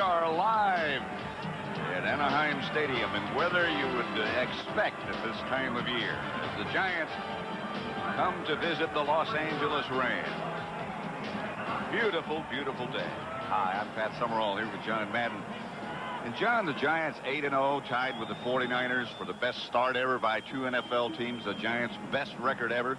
are live at Anaheim Stadium in weather you would expect at this time of year as the Giants come to visit the Los Angeles Rams. Beautiful, beautiful day. Hi, I'm Pat Summerall here with John Madden. And John, the Giants 8-0, tied with the 49ers for the best start ever by two NFL teams, the Giants' best record ever.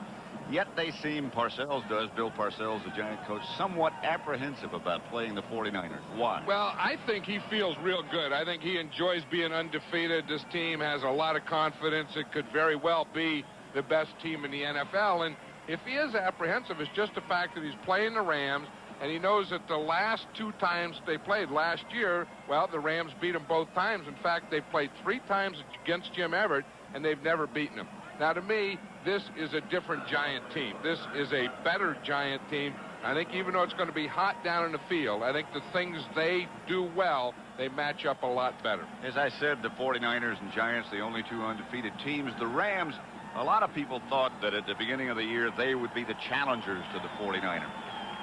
Yet they seem, Bill Parcells, the Giant coach, somewhat apprehensive about playing the 49ers. Why? Well, I think he feels real good. I think he enjoys being undefeated. This team has a lot of confidence. It could very well be the best team in the NFL. And if he is apprehensive, it's just the fact that he's playing the Rams, and he knows that the last two times they played last year, well, the Rams beat them both times. In fact, they played 3 times against Jim Everett, and they've never beaten him. Now, to me, this is a different Giant team. This is a better Giant team. I think even though it's going to be hot down in the field, I think the things they do well, they match up a lot better. As I said, the 49ers and Giants, the only two undefeated teams. The Rams, a lot of people thought that at the beginning of the year they would be the challengers to the 49ers.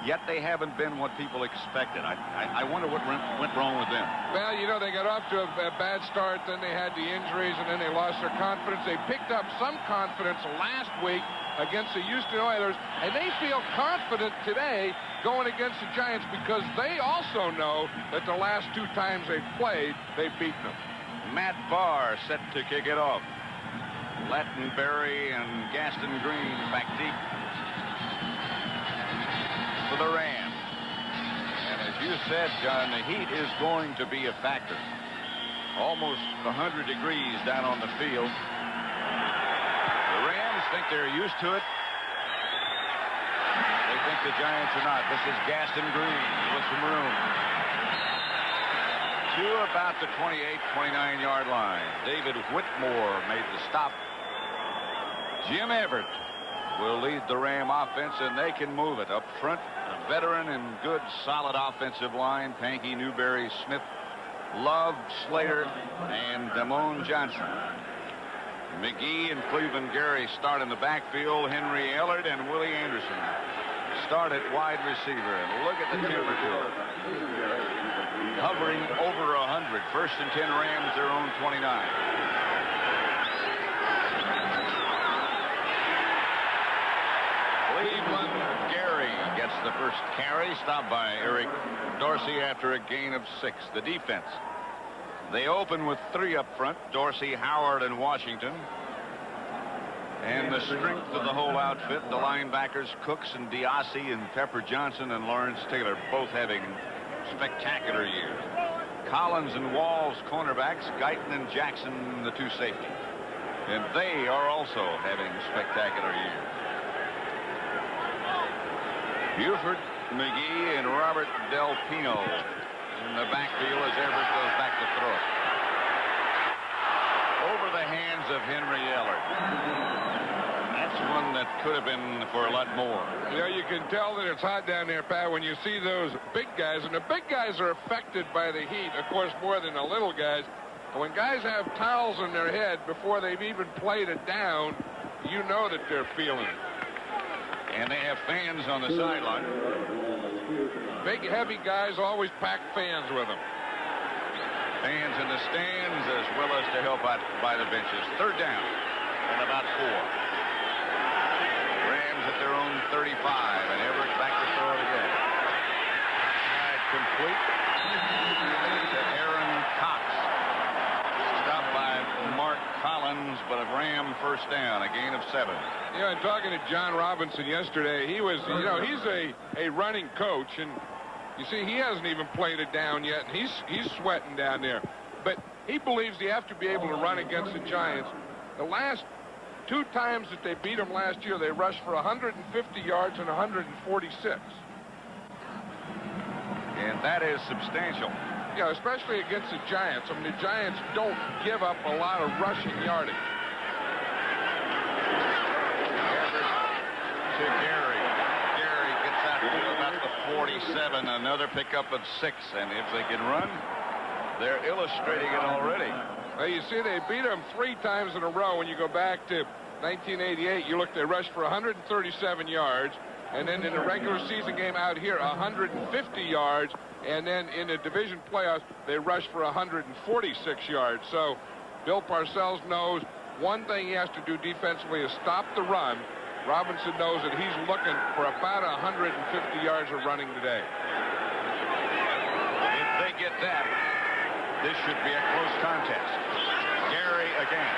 Yet they haven't been what people expected. I wonder what went wrong with them. Well, you know, they got off to a bad start, then they had the injuries, and then they lost their confidence. They picked up some confidence last week against the Houston Oilers, and they feel confident today going against the Giants because they also know that the last 2 times they've played, they've beaten them. Matt Barr set to kick it off. Lattenberry and Gaston Green back deep for the Rams. And as you said, John, the heat is going to be a factor. Almost 100 degrees down on the field. The Rams think they're used to it. They think the Giants are not. This is Gaston Green with some room. To about the 28, 29-yard line. David Whitmore made the stop. Jim Everett will lead the Ram offense, and they can move it up front. A veteran and good, solid offensive line. Pankey, Newberry, Smith, Love, Slater, and Damone Johnson. McGee and Cleveland Gary start in the backfield. Henry Ellard and Willie Anderson start at wide receiver. And look at the temperature. Hovering over 100. First and 10 Rams, their own 29. Cleveland Gary gets the first carry, stopped by Eric Dorsey after a gain of 6. The defense, they open with 3 up front: Dorsey, Howard, and Washington. And the strength of the whole outfit, the linebackers Cooks and Diassi and Pepper Johnson and Lawrence Taylor, both having spectacular years. Collins and Walls, cornerbacks. Guyton and Jackson, the 2 safeties. And they are also having spectacular years. Buford, McGee, and Robert Del Pino in the backfield as Everett goes back to throw it. Over the hands of Henry Ellard. That's one that could have been for a lot more. You know, you can tell that it's hot down there, Pat, when you see those big guys. And the big guys are affected by the heat, of course, more than the little guys. But when guys have towels on their head before they've even played it down, you know that they're feeling it. And they have fans on the sideline. Big, heavy guys always pack fans with them. Fans in the stands as well as to help out by the benches. Third down and about 4. Rams at their own 35, and Everett back to throw it again. Complete to Aaron Cox. Stopped by Mark Collins, but a Ram first down, a gain of 7. You know, talking to John Robinson yesterday, he was, you know, he's a running coach, and you see, he hasn't even played it down yet, and he's sweating down there. But he believes you have to be able to run against the Giants. The last 2 times that they beat them last year, they rushed for 150 yards and 146. And that is substantial. Yeah, especially against the Giants. I mean, the Giants don't give up a lot of rushing yardage. To Gary. Gary gets out to about the 47. Another pickup of 6. And if they can run, they're illustrating it already. Well, you see, they beat them 3 times in a row. When you go back to 1988, you look, they rushed for 137 yards. And then in the regular season game out here, 150 yards. And then in the division playoffs, they rushed for 146 yards. So Bill Parcells knows one thing he has to do defensively is stop the run. Robinson knows that he's looking for about 150 yards of running today. If they get that, this should be a close contest. Gary again.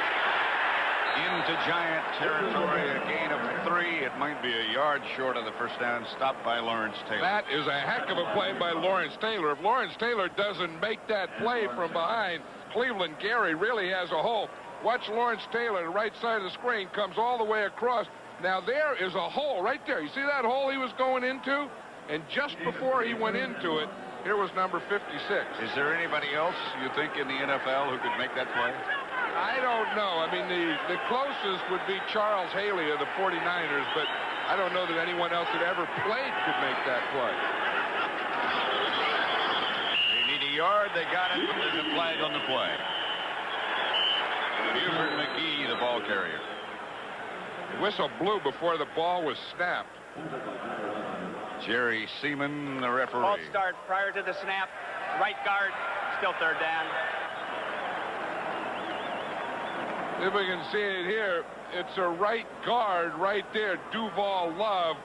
Into Giant territory, a gain of 3. It might be a yard short of the first down, stopped by Lawrence Taylor. That is a heck of a play by Lawrence Taylor. If Lawrence Taylor doesn't make that play from behind Cleveland, Gary really has a hole. Watch Lawrence Taylor, the right side of the screen, comes all the way across. Now there is a hole right there. You see that hole he was going into? And just before he went into it, here was number 56. Is there anybody else you think in the NFL who could make that play? I don't know. I mean, the closest would be Charles Haley of the 49ers, but I don't know that anyone else that ever played could make that play. They need a yard. They got it. There's a flag on the play. Buford McGee, the ball carrier. The whistle blew before the ball was snapped. Jerry Seaman, the referee. False start prior to the snap. Right guard, still third down. If we can see it here, it's a right guard right there, Duval Love,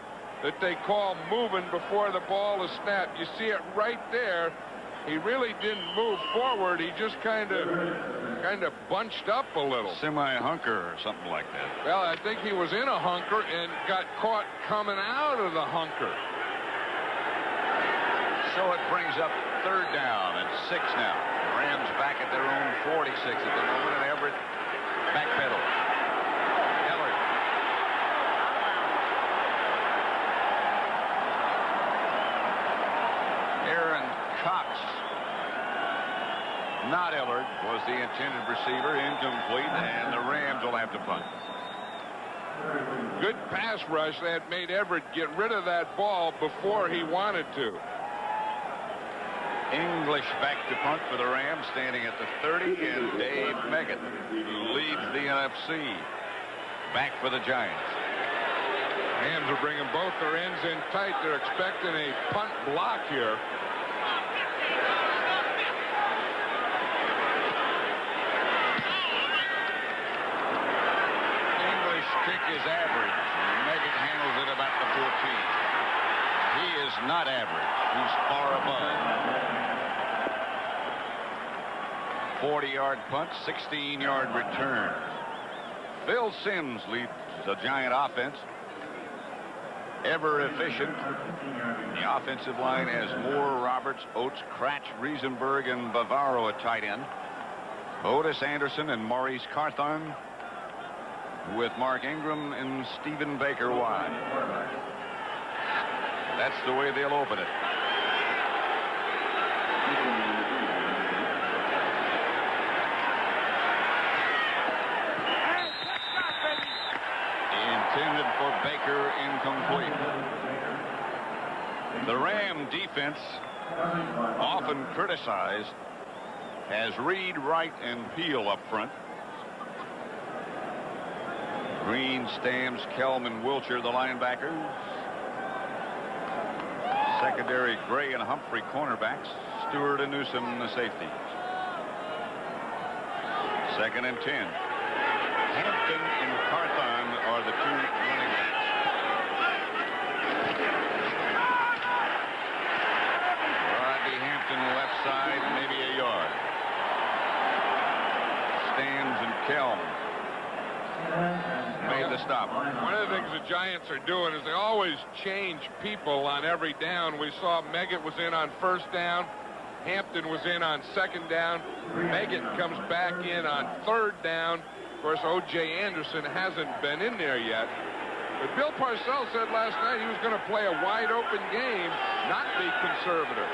that they call moving before the ball is snapped. You see it right there. He really didn't move forward. He just kind of bunched up a little. Semi-hunker or something like that. Well, I think he was in a hunker and got caught coming out of the hunker. So it brings up third down and 6 now. Rams back at their own 46 at the moment, and Everett backpedal. Ellard. Aaron Cox. Not Ellard was the intended receiver, incomplete, and the Rams will have to punt. Good pass rush that made Everett get rid of that ball before he wanted to. English back to punt for the Rams, standing at the 30, and Dave Meggett, who leads the NFC, back for the Giants. Rams are bringing both their ends in tight. They're expecting a punt block here. English kick is average. Meggett handles it about the 14. He is not average. He's far above. 40-yard punt, 16-yard return. Phil Simms leads the Giant offense. Ever efficient. The offensive line has Moore, Roberts, Oates, Kratch, Riesenberg, and Bavaro at tight end. Otis Anderson and Maurice Carthon, with Mark Ingram and Stephen Baker wide. That's the way they'll open it. Intended for Baker, incomplete. The Ram defense, often criticized, has Reed, Wright, and Peel up front. Green, Stams, Kelman, Wilcher, the linebackers. Secondary, Gray and Humphrey, cornerbacks. Stewart and Newsom, the safety. 2nd and 10. Hampton and Carthon are the 2 running backs. Rodney Hampton, left side, maybe a yard. Stams and Kelm made the stop. One of the things the Giants are doing is they always change people on every down. We saw Meggett was in on 1st down. Hampton was in on 2nd down. Meggett comes back in on 3rd down. Of course, O.J. Anderson hasn't been in there yet. But Bill Parcells said last night he was going to play a wide-open game, not be conservative.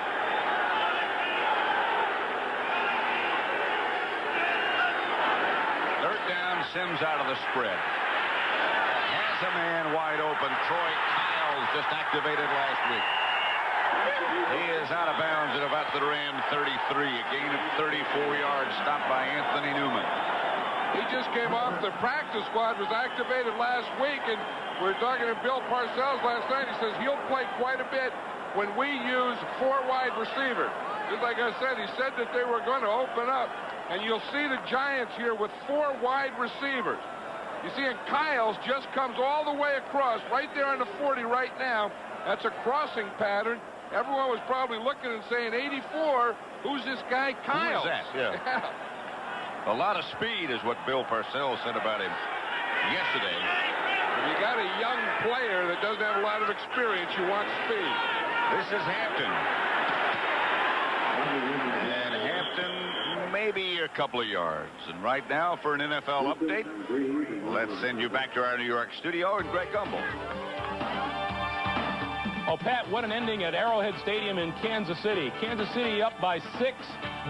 Third down, Simms out of the spread. Has a man wide open. Troy Kyles just activated last week. He is out of bounds at about the Ram 33. A gain of 34 yards, stopped by Anthony Newman. He just came off the practice squad, was activated last week, and we were talking to Bill Parcells last night. He says he'll play quite a bit when we use 4 wide receivers. Just like I said, he said that they were going to open up. And you'll see the Giants here with 4 wide receivers. You see, and Kyles just comes all the way across, right there on the 40 right now. That's a crossing pattern. Everyone was probably looking and saying, 84, who's this guy, Kyles? Who is that? Yeah. A lot of speed is what Bill Parcells said about him yesterday. When you got a young player that doesn't have a lot of experience, you want speed. This is Hampton. And Hampton maybe a couple of yards. And right now for an NFL update, let's send you back to our New York studio and Greg Gumbel. Oh, Pat, what an ending at Arrowhead Stadium in Kansas City. Kansas City up by 6.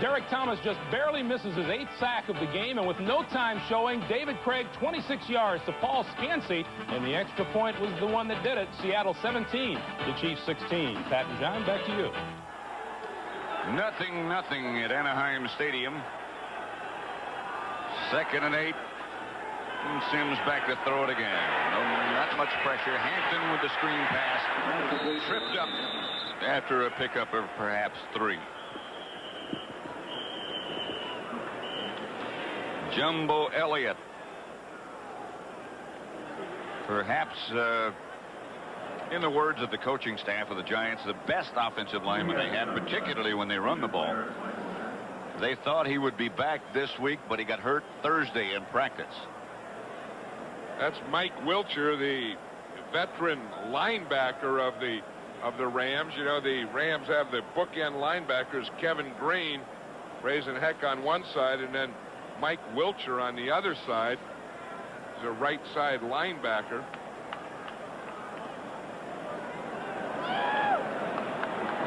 Derek Thomas just barely misses his 8th sack of the game, and with no time showing, David Craig 26 yards to Paul Scansey, and the extra point was the one that did it. Seattle 17, the Chiefs 16. Pat and John, back to you. 0-0 at Anaheim Stadium. 2nd and 8. And Sims back to throw it again. Not much pressure. Hampton with the screen pass. Tripped up after a pickup of perhaps 3. Jumbo Elliott. Perhaps, in the words of the coaching staff of the Giants, the best offensive lineman they have, particularly when they run the ball. They thought he would be back this week, but he got hurt Thursday in practice. That's Mike Wilcher, the veteran linebacker of the Rams. You know, the Rams have the bookend linebackers, Kevin Green, raising heck on one side, and then Mike Wilcher on the other side. He's a right side linebacker.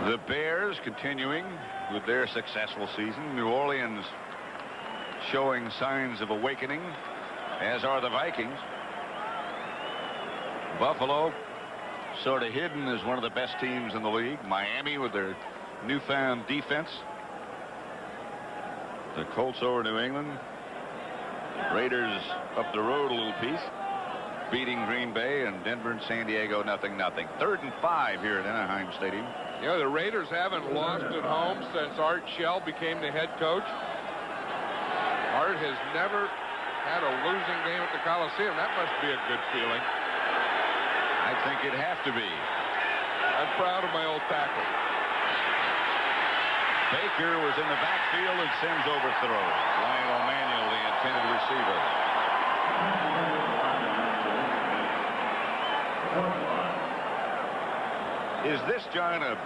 The Bears continuing with their successful season. New Orleans showing signs of awakening, as are the Vikings. Buffalo sort of hidden as one of the best teams in the league. Miami with their newfound defense. The Colts over New England. Raiders up the road a little piece, beating Green Bay, and Denver and San Diego 0-0. 3rd and 5 here at Anaheim Stadium. Yeah, the Raiders haven't lost at home since Art Shell became the head coach. Art has never had a losing game at the Coliseum. That must be a good feeling. I think it'd have to be. I'm proud of my old tackle. Baker was in the backfield and Sims overthrows. Lionel Manuel, the intended receiver. Is this, John, a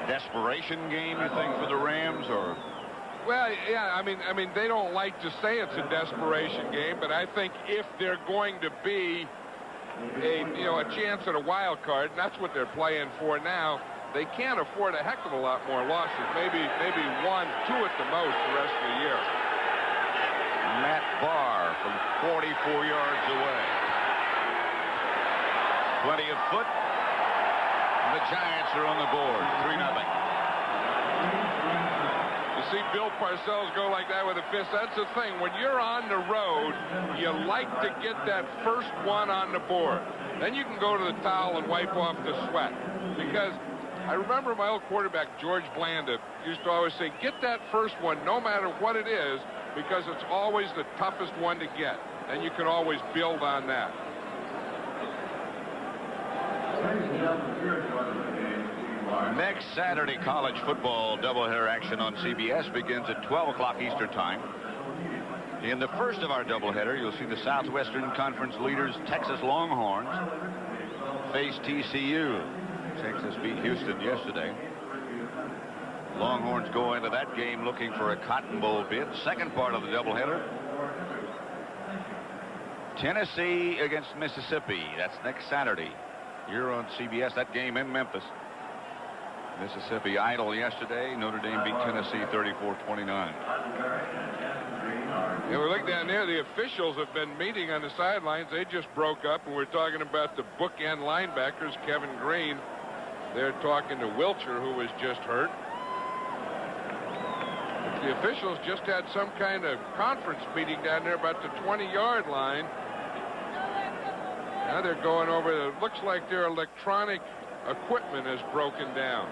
desperation game, you think, for the Rams, or? Well, yeah, I mean, they don't like to say it's a desperation game, but I think if they're going to be a chance at a wild card, and that's what they're playing for now, they can't afford a heck of a lot more losses. Maybe 1, 2 at the most the rest of the year. Matt Barr from 44 yards away. Plenty of foot. The Giants are on the board, 3-0. You see Bill Parcells go like that with a fist. That's the thing. When you're on the road, you like to get that first one on the board. Then you can go to the towel and wipe off the sweat. Because I remember my old quarterback, George Blanda, used to always say, get that first one no matter what it is, because it's always the toughest one to get. And you can always build on that. Next Saturday, college football doubleheader action on CBS begins at 12 o'clock Eastern Time. In the first of our doubleheader, you'll see the Southwestern Conference leaders, Texas Longhorns, face TCU. Texas beat Houston yesterday. Longhorns go into that game looking for a Cotton Bowl bid. Second part of the doubleheader, Tennessee against Mississippi. That's next Saturday here on CBS. That game in Memphis. Mississippi idle yesterday. Notre Dame beat Tennessee 34-29. Yeah, we look down there. The officials have been meeting on the sidelines. They just broke up, and we're talking about the bookend linebackers, Kevin Green. They're talking to Wilcher, who was just hurt. The officials just had some kind of conference meeting down there about the 20-yard line. Now they're going over, it looks like their electronic equipment has broken down.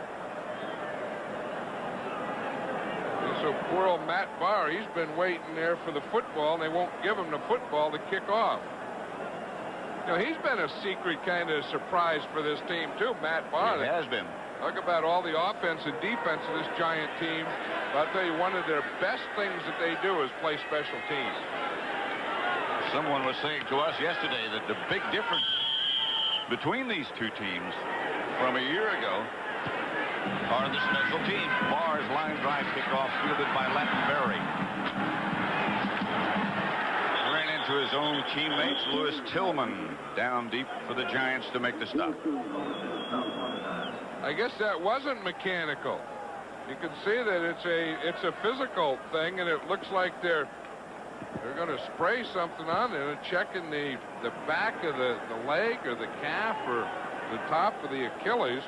And so poor old Matt Barr, he's been waiting there for the football, and they won't give him the football to kick off. You know, he's been a secret kind of surprise for this team, too, Matt Barr. He has been. Talk about all the offense and defense of this Giant team. But I'll tell you, one of their best things that they do is play special teams. Someone was saying to us yesterday that the big difference between these two teams from a year ago are the special teams. Barr's line drive kickoff fielded by Lattenberry. Ran into his own teammates, Lewis Tillman, down deep for the Giants to make the stop. I guess that wasn't mechanical. You can see that it's a physical thing, and it looks like they're going to spray something on it and checking the back of the leg or the calf or the top of the Achilles.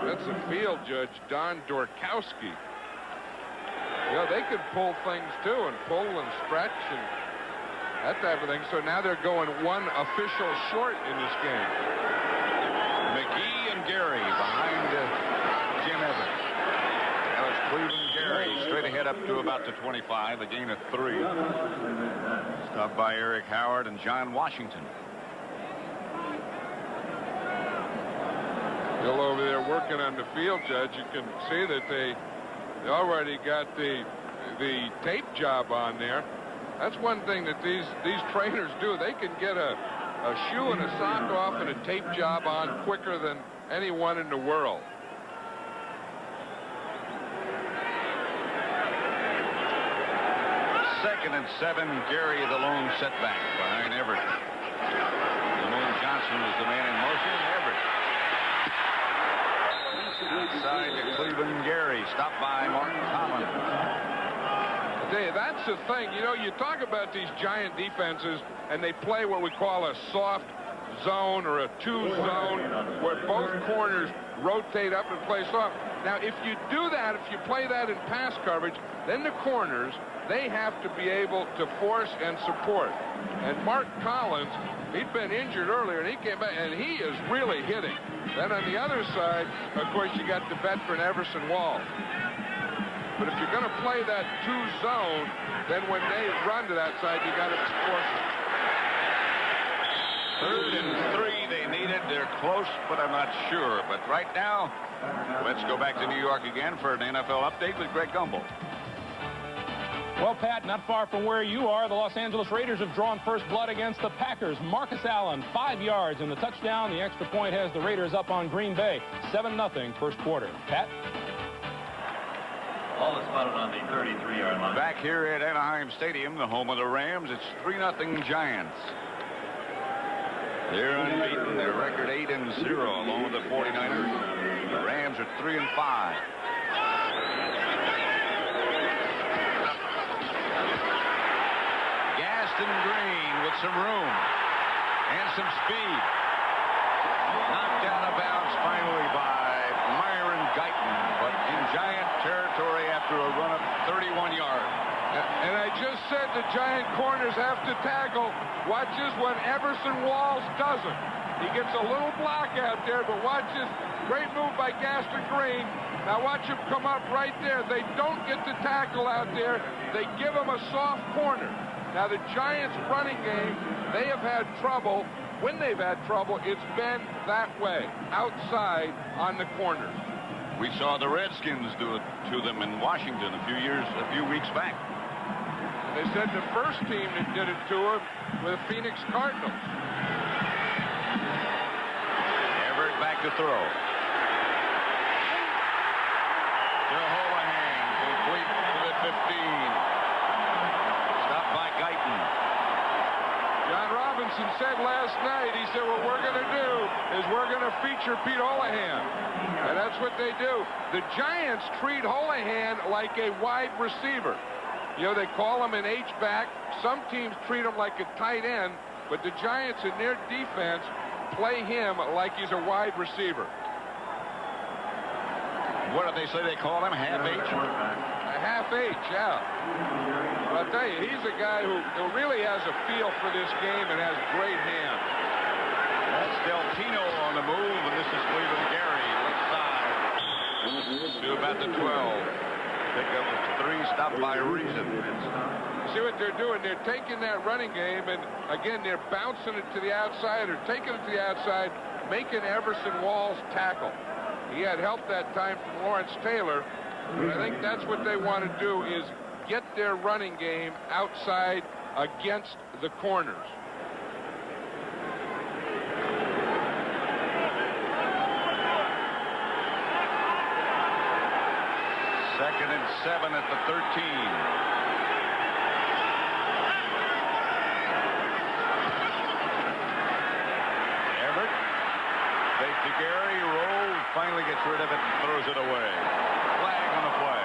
That's the field judge, Don Dorkowski. You know, they could pull things too, and pull and stretch and that type of thing. So now they're going one official short in this game. McGee and Gary behind Jim Evans. That was Cleveland Gary straight ahead up to about the 25, a gain of 3. Stopped by Eric Howard and John Washington. Still over there working on the field judge. You can see that they already got the tape job on there. That's one thing that these trainers do. They can get a shoe and a sock off and a tape job on quicker than anyone in the world. Second and 7, Gary the lone setback behind Everett. Lamone Johnson was the man in motion. Everett outside to Cleveland Gary, stopped by Martin Collins. That's the thing. You know, you talk about these Giant defenses, and they play what we call a soft zone or a two zone, where both corners rotate up and play soft. Now, if you do that, if you play that in pass coverage, then the corners, they have to be able to force and support. And Mark Collins, he'd been injured earlier, and he came back, and he is really hitting. Then on the other side, of course, you got the veteran Everson Wall. But if you're going to play that two zone, then when they run to that side, you got to force it. 3rd and 3 they needed. They're close, but I'm not sure. But right now, let's go back to New York again for an NFL update with Greg Gumbel. Well, Pat, not far from where you are, the Los Angeles Raiders have drawn first blood against the Packers. Marcus Allen, 5 yards in the touchdown. The extra point has the Raiders up on Green Bay. 7-0 first quarter. Pat? Ball is spotted on the 33-yard line. Back here at Anaheim Stadium, the home of the Rams, it's 3-0 Giants. They're unbeaten. Their record 8-0, along with the 49ers. The Rams are 3-5. Gaston Green with some room and some speed. Knocked out of bounds finally by Myron Guyton, but in Giant territory after a run of 31 yards. And I just said the Giant corners have to tackle. Watch this when Everson Walls doesn't. He gets a little block out there, but watch this. Great move by Gaston Green. Now watch him come up right there. They don't get the tackle out there. They give him a soft corner. Now the Giants' running game, they have had trouble. When they've had trouble, it's been that way, outside on the corners. We saw the Redskins do it to them in Washington a few weeks back. They said the first team that did it to him were the Phoenix Cardinals. Everett back to throw. To Holohan, complete to the 15. Stopped by Guyton. John Robinson said last night, he said, what we're going to do is we're going to feature Pete Holohan. And that's what they do. The Giants treat Holohan like a wide receiver. You know, they call him an H-back. Some teams treat him like a tight end, but the Giants in their defense play him like he's a wide receiver. What did they say they call him? Half H? A half-H, yeah. But I'll tell you, he's a guy who really has a feel for this game and has great hands. That's Del Tino on the move, and this is Cleveland Gary, left side. To about the 12. Pick up a 3, stopped by Reason. See what they're doing? They're taking that running game, and again, they're bouncing it to the outside or taking it to the outside, making Everson Walls tackle. He had help that time from Lawrence Taylor, but I think that's what they want to do is get their running game outside against the corners. Second and 7 at the 13. To Gary, rolls, finally gets rid of it and throws it away. Flag on the play.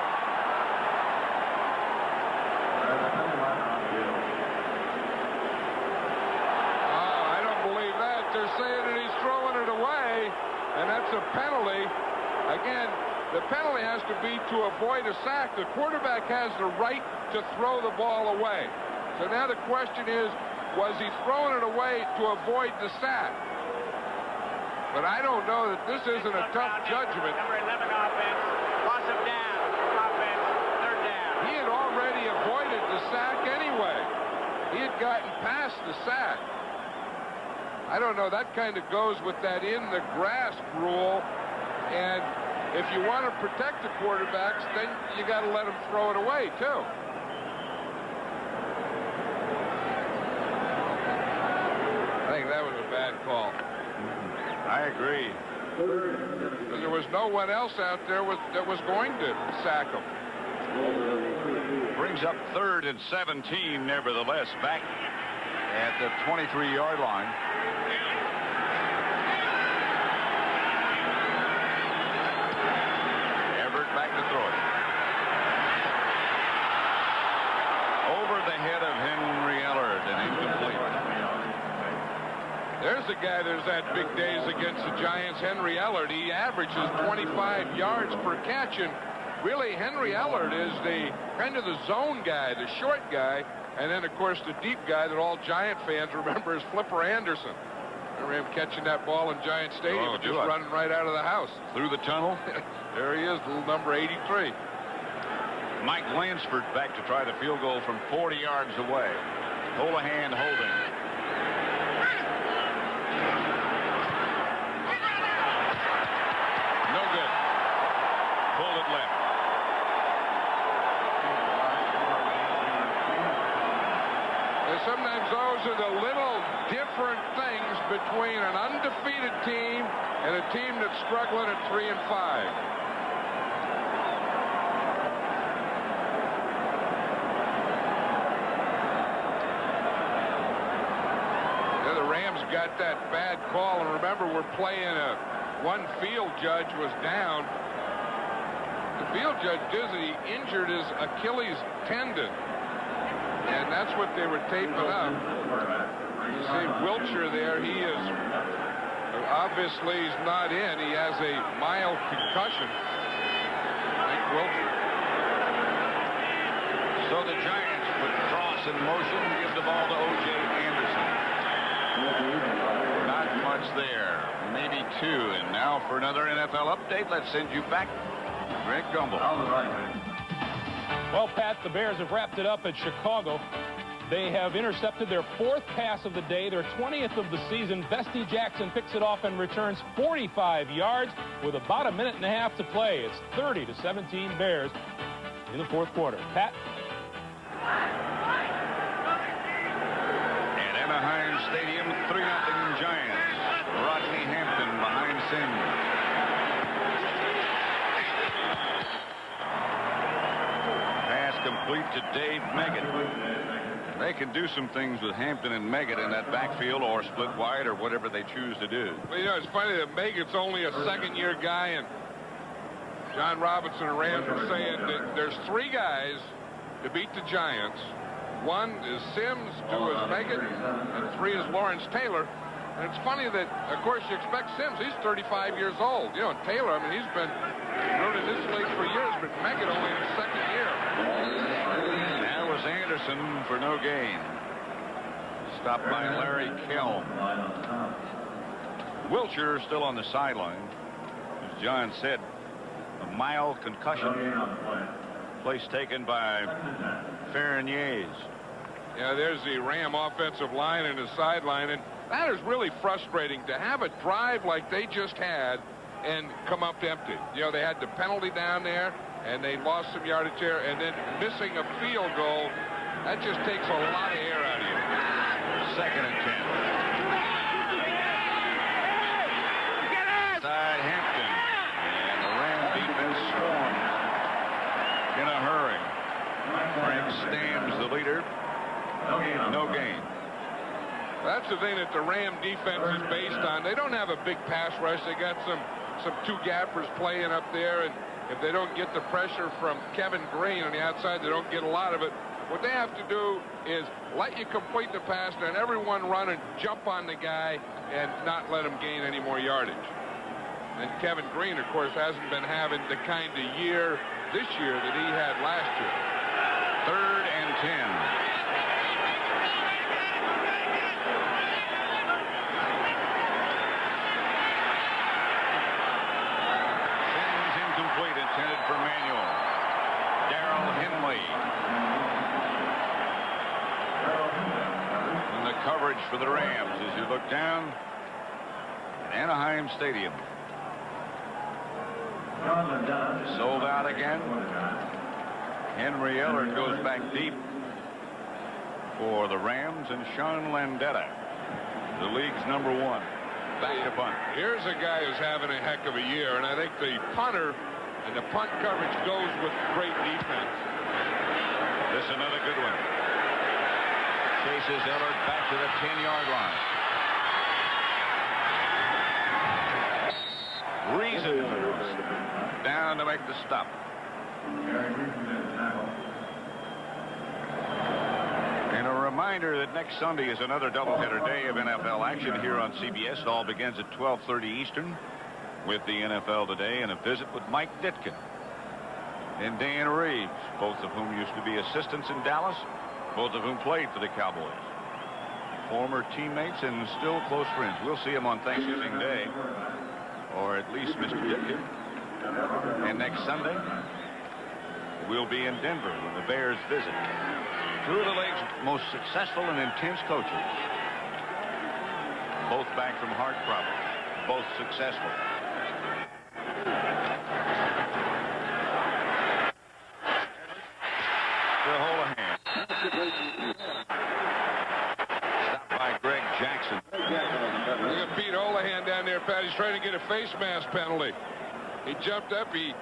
Oh, I don't believe that. They're saying that he's throwing it away, and that's a penalty. Again, the penalty has to be to avoid a sack. The quarterback has the right to throw the ball away. So now the question is, was he throwing it away to avoid the sack? But I don't know that this isn't a tough judgment. Number 11 offense. Loss of down. Offense. Third down. He had already avoided the sack anyway. He had gotten past the sack. I don't know. That kind of goes with that in the grasp rule. And if you want to protect the quarterbacks, then you got to let them throw it away, too. I think that was a bad call. I agree. There was no one else out there that was going to sack him. Brings up 3rd and 17, nevertheless, back at the 23-yard line. Everett back to throw it. Over the head of Henry Ellard and incomplete. There's the guy that's had big days against the Giants, Henry Ellard. He averages 25 yards per catch, and really Henry Ellard is the kind of the zone guy, the short guy, and then of course the deep guy that all Giant fans remember is Flipper Anderson. Remember him catching that ball in Giant Stadium and just running right out of the house. Through the tunnel. There he is, little number 83. Mike Lansford back to try the field goal from 40 yards away. Holohan holding. No good. Pulled it left. And sometimes those are the little different things between an undefeated team and a team that's struggling at 3 and 5. Got that bad call, and remember we're playing one field judge was down. The field judge he injured his Achilles tendon, and that's what they were taping up. You see Wiltshire there, he is obviously he's not in. He has a mild concussion. I think Wiltshire. So the Giants put Cross in motion, give the ball to O.J. Anderson. Not much there. Maybe 2. And now for another NFL update, let's send you back to Greg Gumbel. Well, Pat, the Bears have wrapped it up at Chicago. They have intercepted their 4th pass of the day, their 20th of the season. Bestie Jackson picks it off and returns 45 yards with about a minute and a half to play. It's 30-17 Bears in the 4th quarter. Pat? Anaheim Stadium, 3-0 Giants. Rodney Hampton behind Sims. Pass complete to Dave Meggett. They can do some things with Hampton and Meggett in that backfield or split wide or whatever they choose to do. Well, you know, it's funny that Meggett's only a second-year guy, and John Robinson and Rams were saying that there's 3 guys to beat the Giants. 1 is Sims, 2 is Meggett, and 3 is Lawrence Taylor. And it's funny that, of course, you expect Sims. He's 35 years old. You know, and Taylor, I mean, he's been running this league for years, but Meggett only in his second year. That was Anderson for no gain. Stopped by Larry Kelm. Wilshire still on the sideline. As John said, a mild concussion. Place taken by Ferniers. Yeah, there's the Ram offensive line and the sideline, and that is really frustrating to have a drive like they just had and come up empty. You know, they had the penalty down there, and they lost some yardage there, and then missing a field goal, that just takes a lot of air out of you. 2nd and 10. Side Hampton, and the Ram defense swarmed in a hurry. Frank Stam's the leader. No gain. That's the thing that the Ram defense is based on. They don't have a big pass rush. They got some two gappers playing up there, and if they don't get the pressure from Kevin Green on the outside, they don't get a lot of it. What they have to do is let you complete the pass, and then everyone run and jump on the guy and not let him gain any more yardage. And Kevin Green, of course, hasn't been having the kind of year this year that he had last year. 3rd and 10. Intended for Manuel. Darrell Henley. And the coverage for the Rams as you look down at Anaheim Stadium. Sold out again. Henry Ellard goes back deep for the Rams, and Sean Landeta, the league's #1. Back to punt. Here's a guy who's having a heck of a year, and I think the punter and the punt coverage goes with great defense. This is another good one. Chases Ellard back to the 10-yard line. Reason down to make the stop. And a reminder that next Sunday is another doubleheader day of NFL action here on CBS. It all begins at 12:30 Eastern. With the NFL Today and a visit with Mike Ditkin and Dan Reeves, both of whom used to be assistants in Dallas, both of whom played for the Cowboys. Former teammates and still close friends. We'll see them on Thanksgiving Day, or at least Mr. Ditkin. And next Sunday, we'll be in Denver when the Bears visit. Two of the league's most successful and intense coaches. Both back from heart problems. Both successful. Holohan. Stopped by Greg Jackson. Look at Pete Holohan down there, Pat. He's trying to get a face mask penalty. He jumped up. The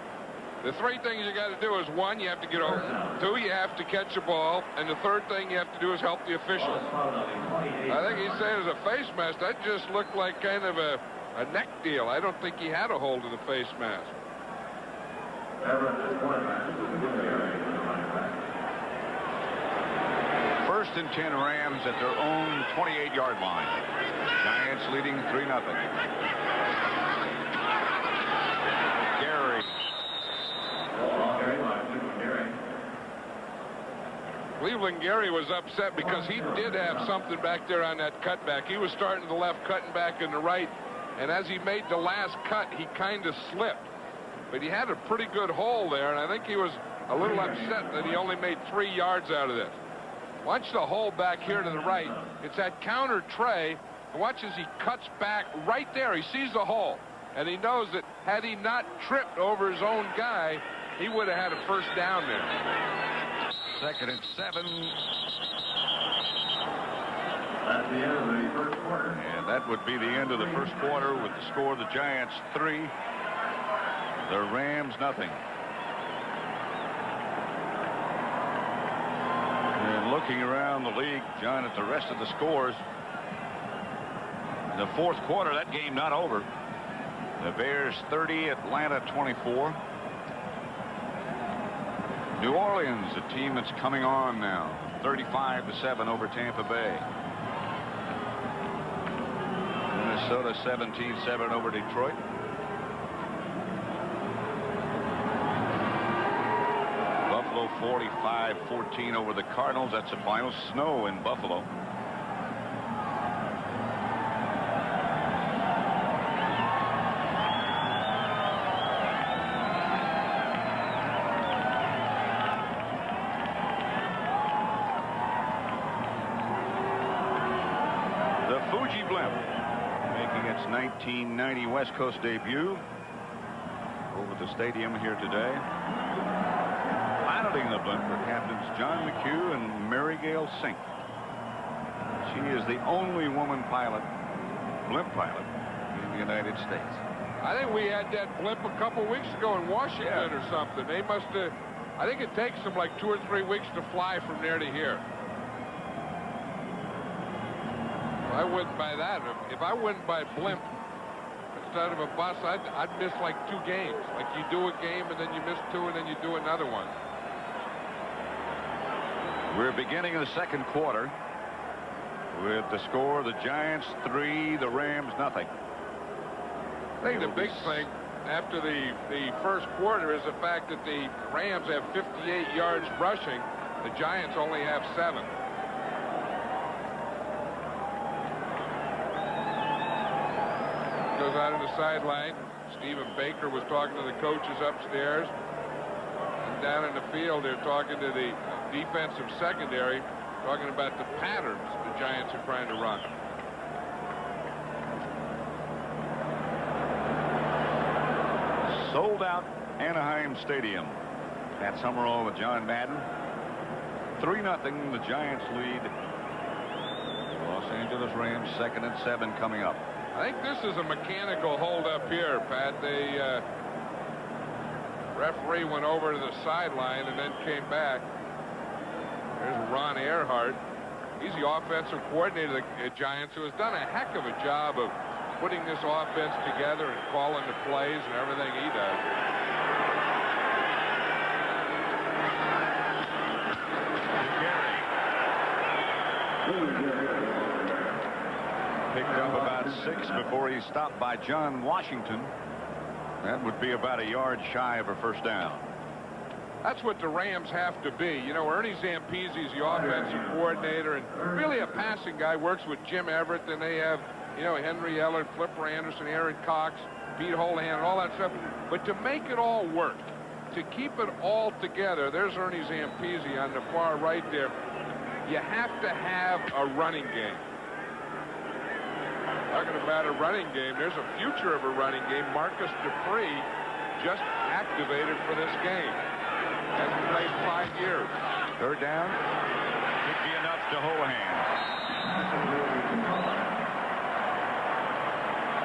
three things you got to do is, one, you have to get open. Two, you have to catch a ball. And the third thing you have to do is help the officials. I think he said it was a face mask. That just looked like kind of a neck deal. I don't think he had a hold of the face mask. 1st and 10 Rams at their own 28-yard line. Giants leading 3-0. Gary. Cleveland Gary was upset because he did have something back there on that cutback. He was starting to the left, cutting back in the right, and as he made the last cut, he kind of slipped. But he had a pretty good hole there, and I think he was a little upset that he only made 3 yards out of this. Watch the hole back here to the right. It's that counter tray. Watch as he cuts back right there. He sees the hole, and he knows that had he not tripped over his own guy, he would have had a first down there. 2nd and 7. That's the end of the first quarter. And that would be the end of the first quarter with the score: the Giants 3, the Rams 0. And looking around the league, John, at the rest of the scores, in the fourth quarter, that game not over. The Bears 30, Atlanta 24. New Orleans, a team that's coming on now, 35-7 over Tampa Bay. Minnesota 17-7 over Detroit. Buffalo 45-14 over the Cardinals. That's the final. Snow in Buffalo. The Fuji Blimp making its 1990 West Coast debut over the stadium here today. Piloting the blimp are Captains John McHugh and Mary Gail Sink. She is the only woman pilot, blimp pilot, in the United States. I think we had that blimp a couple weeks ago in Washington or something. They must have. I think it takes them like 2 or 3 weeks to fly from there to here. I wouldn't buy that. If I wouldn't buy blimp instead of a bus, I'd miss like 2 games. Like you do a game and then you miss 2 and then you do another one. We're beginning the second quarter with the score: the Giants 3, the Rams nothing. I think the big thing after the first quarter is the fact that the Rams have 58 yards rushing. The Giants only have 7. Goes out on the sideline. Stephen Baker was talking to the coaches upstairs. And down in the field, they're talking to the defensive secondary, talking about the patterns the Giants are trying to run. Sold out Anaheim Stadium at Summerall with John Madden. 3-0. The Giants lead. Los Angeles Rams 2nd and 7 coming up. I think this is a mechanical hold up here, Pat. The referee went over to the sideline and then came back. There's Ron Earhart. He's the offensive coordinator of the Giants, who has done a heck of a job of putting this offense together and calling the plays and everything he does. Picked up about 6 before he stopped by John Washington. That would be about a yard shy of a first down. That's what the Rams have to be. You know, Ernie Zampese is the offensive coordinator and really a passing guy, works with Jim Everett. Then they have, you know, Henry Ellard, Flipper Anderson, Aaron Cox, Pete Holohan, and all that stuff. But to make it all work, to keep it all together, there's Ernie Zampese on the far right there. You have to have a running game. Talking about a running game, there's a future of a running game. Marcus Dupree just activated for this game. Hasn't played 5 years. Third down. Could be enough to Holohan.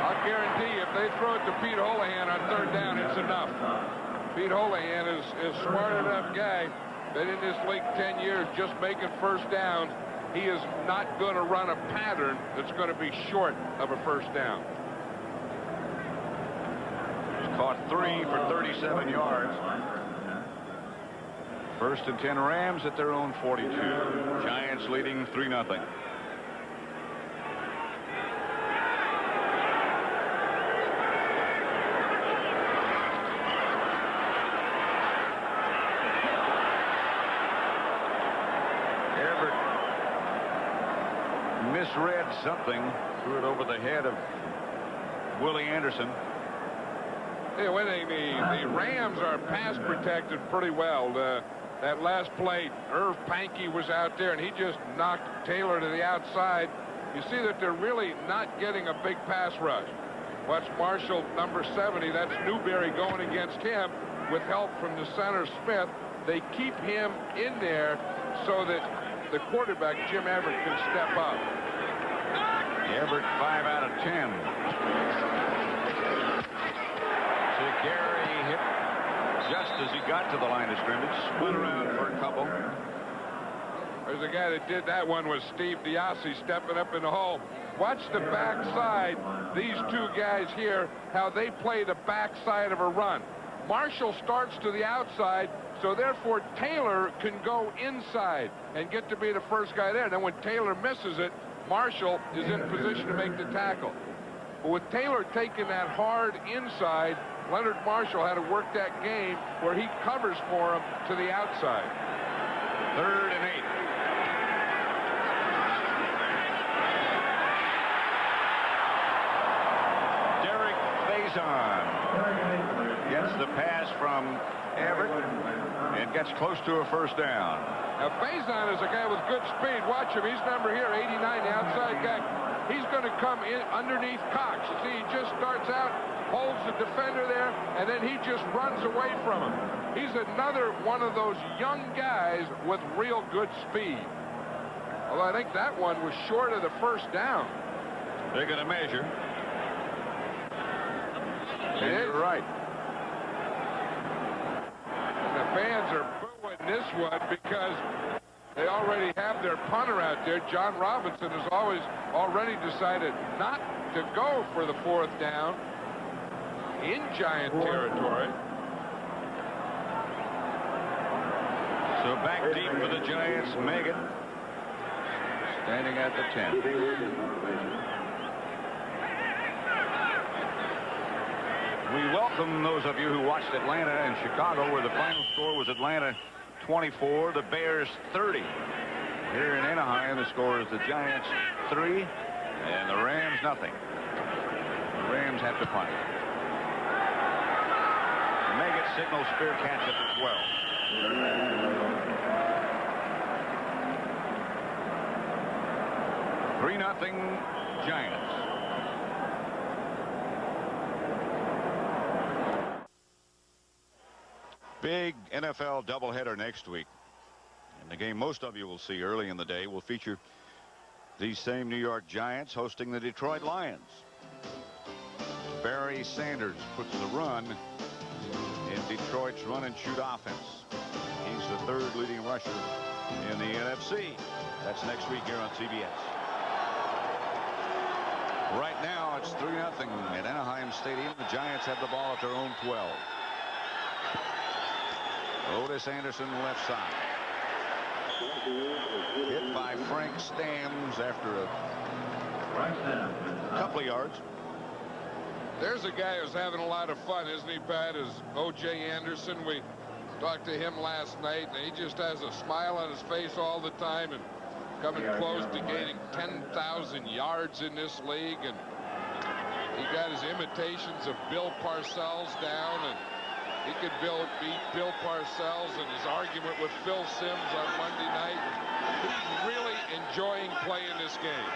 I'll guarantee you, if they throw it to Pete Holohan on third down, it's enough. Pete Holohan is smart enough guy that in this league 10 years just making first downs, he is not going to run a pattern that's going to be short of a first down. He's caught 3 for 37 yards. First and 10 Rams at their own 42. Giants leading 3-0. Misread something, threw it over the head of Willie Anderson. Hey, the Rams are pass protected pretty well. That last play, Irv Pankey was out there, and he just knocked Taylor to the outside. You see that they're really not getting a big pass rush. Watch Marshall, number 70. That's Newberry going against him with help from the center, Smith. They keep him in there so that the quarterback, Jim Everett, can step up. Everett 5 out of 10. Gary hit just as he got to the line of scrimmage. Spun around for a couple. There's a guy that did that one was Steve Diassi stepping up in the hole. Watch the backside. These two guys here, how they play the backside of a run. Marshall starts to the outside, so therefore Taylor can go inside and get to be the first guy there. Then when Taylor misses it, Marshall is in position to make the tackle. But with Taylor taking that hard inside, Leonard Marshall had to work that game where he covers for him to the outside. 3rd and 8. Derek Faison gets the pass from Everett and gets close to a first down. Now, Faison is a guy with good speed. Watch him. He's number here, 89, the outside guy. He's going to come in underneath Cox. You see, he just starts out, holds the defender there, and then he just runs away from him. He's another one of those young guys with real good speed. Although I think that one was short of the first down. They're going to measure. And you're right. And the fans are booing this one because they already have their punter out there. John Robinson has already decided not to go for the 4th down in Giant territory. So back deep for the Giants. Megan standing at the 10. We welcome those of you who watched Atlanta and Chicago, where the final score was Atlanta 24, the Bears 30. Here in Anaheim, the score is the Giants 3 and the Rams nothing. The Rams have to punt. Megan signals fair catch at the 12. 3-0 Giants. Big NFL doubleheader next week. And the game most of you will see early in the day will feature these same New York Giants hosting the Detroit Lions. Barry Sanders puts the run in Detroit's run-and-shoot offense. He's the 3rd leading rusher in the NFC. That's next week here on CBS. Right now, it's 3-0 at Anaheim Stadium. The Giants have the ball at their own 12. Otis Anderson left side. Hit by Frank Stamms after a couple of yards. There's a guy who's having a lot of fun, isn't he, Pat? Is O.J. Anderson. We talked to him last night, and he just has a smile on his face all the time and coming close to gaining 10,000 yards in this league. And he got his imitations of Bill Parcells down, and he could beat Bill Parcells in his argument with Phil Simms on Monday night. He's really enjoying playing this game.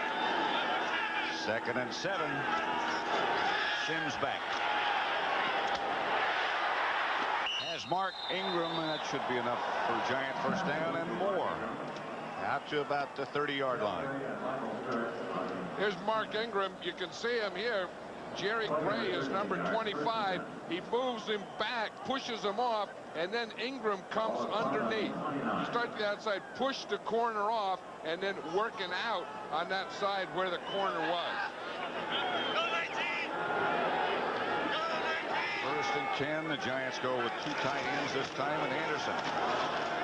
2nd and 7. Simms back. Has Mark Ingram, and that should be enough for a Giant first down and more. Out to about the 30-yard line. Here's Mark Ingram. You can see him here. Jerry Gray is number 25. He moves him back, pushes him off, and then Ingram comes underneath. You start to the outside, push the corner off, and then working out on that side where the corner was. 1st and 10. The Giants go with 2 tight ends this time, and Anderson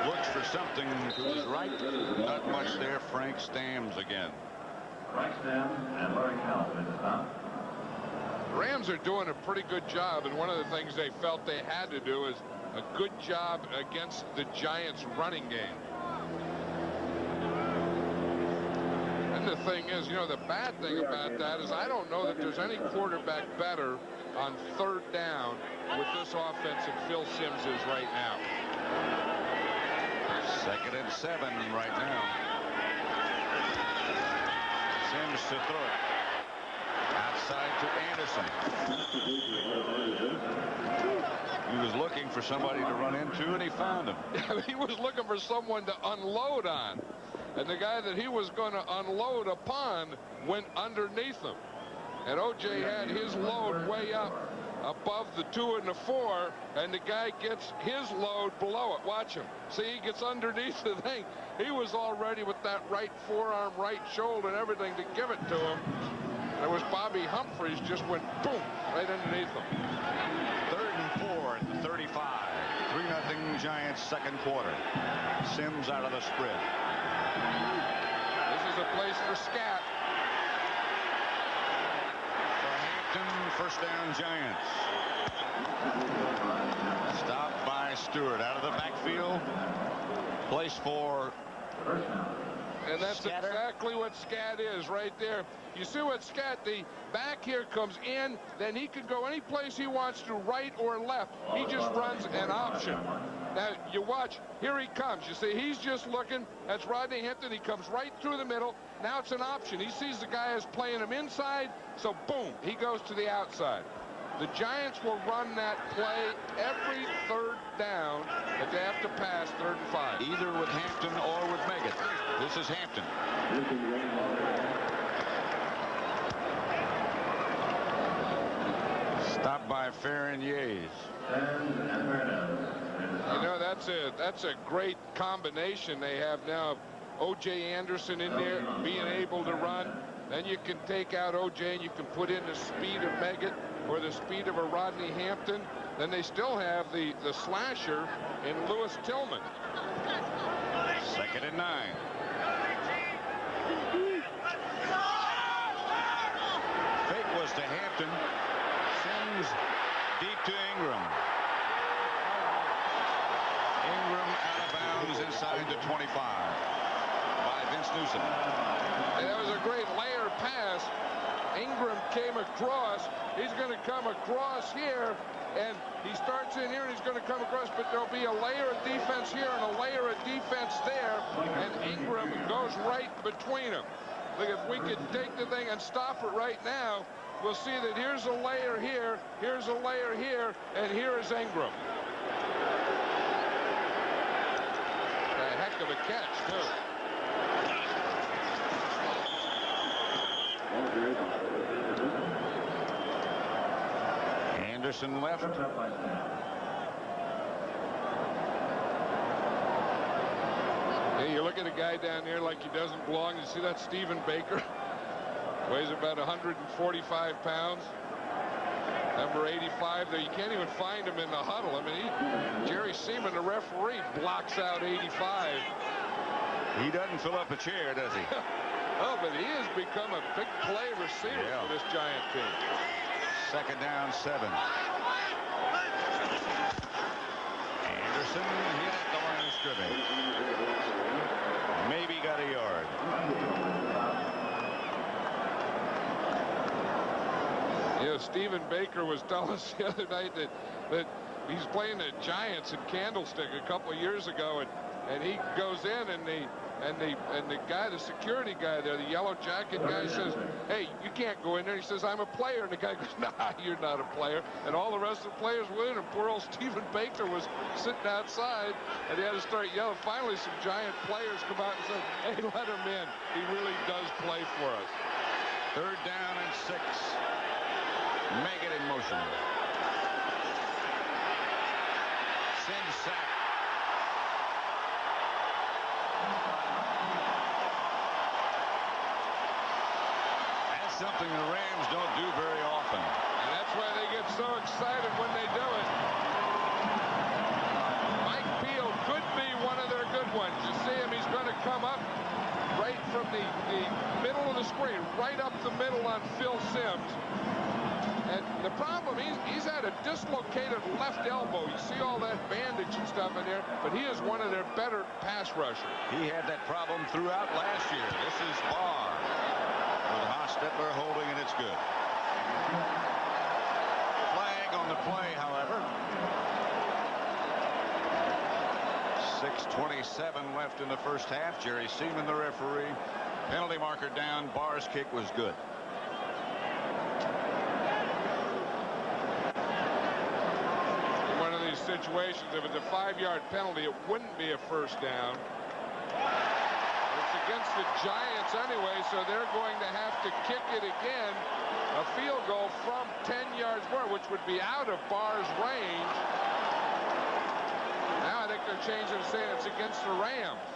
looks for something to his right. Not much there. Frank Stamms again. Frank Stamms and Larry Kelp in the top. The Rams are doing a pretty good job, and one of the things they felt they had to do is a good job against the Giants' running game. And the thing is, you know, the bad thing about that is I don't know that there's any quarterback better on 3rd down with this offense than Phil Simms is right now. 2nd and 7 right now. Simms to throw it. Outside to Anderson. He was looking for somebody to run into, and he found him. He was looking for someone to unload on. And the guy that he was going to unload upon went underneath him. And O.J. had his load way up above the 2 and the 4, and the guy gets his load below it. Watch him. See, he gets underneath the thing. He was already with that right forearm, right shoulder, and everything to give it to him. There was Bobby Humphries, just went boom right underneath him. 3rd and 4 at the 35. 3-0 Giants 2nd quarter. Simms out of the spread. This is a place for scat. For first down, Giants. Stopped by Stewart out of the backfield. Place for And that's Scatter. exactly what Scat is right there. You see what Scat, the back here comes in, then he can go any place he wants to, right or left. He just runs an option. Now, you watch, here he comes. You see, he's just looking. That's Rodney Hampton. He comes right through the middle. Now it's an option. He sees the guy is playing him inside, so boom, he goes to the outside. The Giants will run that play every third down that they have to pass 3rd and 5. either with Hampton or with Meggett. This is Hampton. Stopped by Farron Yays. You know, that's a great combination they have now. O.J. Anderson in there being able to run. Then you can take out O.J. and you can put in the speed of Meggett or the speed of a Rodney Hampton. Then they still have the slasher in Lewis Tillman. 2nd and 9. Fake was to Hampton. Sims deep to Ingram. Ingram out of bounds inside the 25 by Vince Newsom. And that was a great layer pass. Ingram came across. He's going to come across here, and he starts in here, and he's going to come across, but there'll be a layer of defense here and a layer of defense there, and Ingram goes right between them. Look, if we could take the thing and stop it right now, we'll see that here's a layer here, here's a layer here, and here is Ingram. A heck of a catch, too. Anderson left. Hey, you look at a guy down there like he doesn't belong. You see that Stephen Baker? Weighs about 145 pounds. Number 85 there. You can't even find him in the huddle. I mean, Jerry Seaman, the referee, blocks out 85. He doesn't fill up a chair, does he? Oh, but he has become a big play receiver for this Giant team. 2nd down, 7. Anderson hit at the line of scrimmage. Maybe got a yard. Yeah, Stephen Baker was telling us the other night that he's playing the Giants in Candlestick a couple of years ago, and he goes in and the guy, the security guy there, the yellow jacket guy, says, "Hey, you can't go in there." He says, "I'm a player." And the guy goes, "Nah, you're not a player." And all the rest of the players went in, and poor old Stephen Baker was sitting outside, and he had to start yelling. Finally, some Giant players come out and say, "Hey, let him in. He really does play for us." 3rd down and 6. Meggett in motion. Sims sack. That's something the Rams don't do very often. And that's why they get so excited when they do it. Mike Peel could be one of their good ones. You see him, he's going to come up right from the middle of the screen, right up the middle on Phil Sims. And the problem, he's had a dislocated left elbow. You see all that bandage and stuff in there, but he is one of their better pass rushers. He had that problem throughout last year. This is Barr with Hostetler holding, and it's good. Flag on the play, however. 6:27 left in the first half. Jerry Seaman, the referee. Penalty marker down. Barr's kick was good. Situations, if it's a 5-yard penalty, it wouldn't be a first down. It's against the Giants anyway, so they're going to have to kick it again. A field goal from 10 yards more, which would be out of Barr's range. Now I think they're changing and saying it's against the Rams.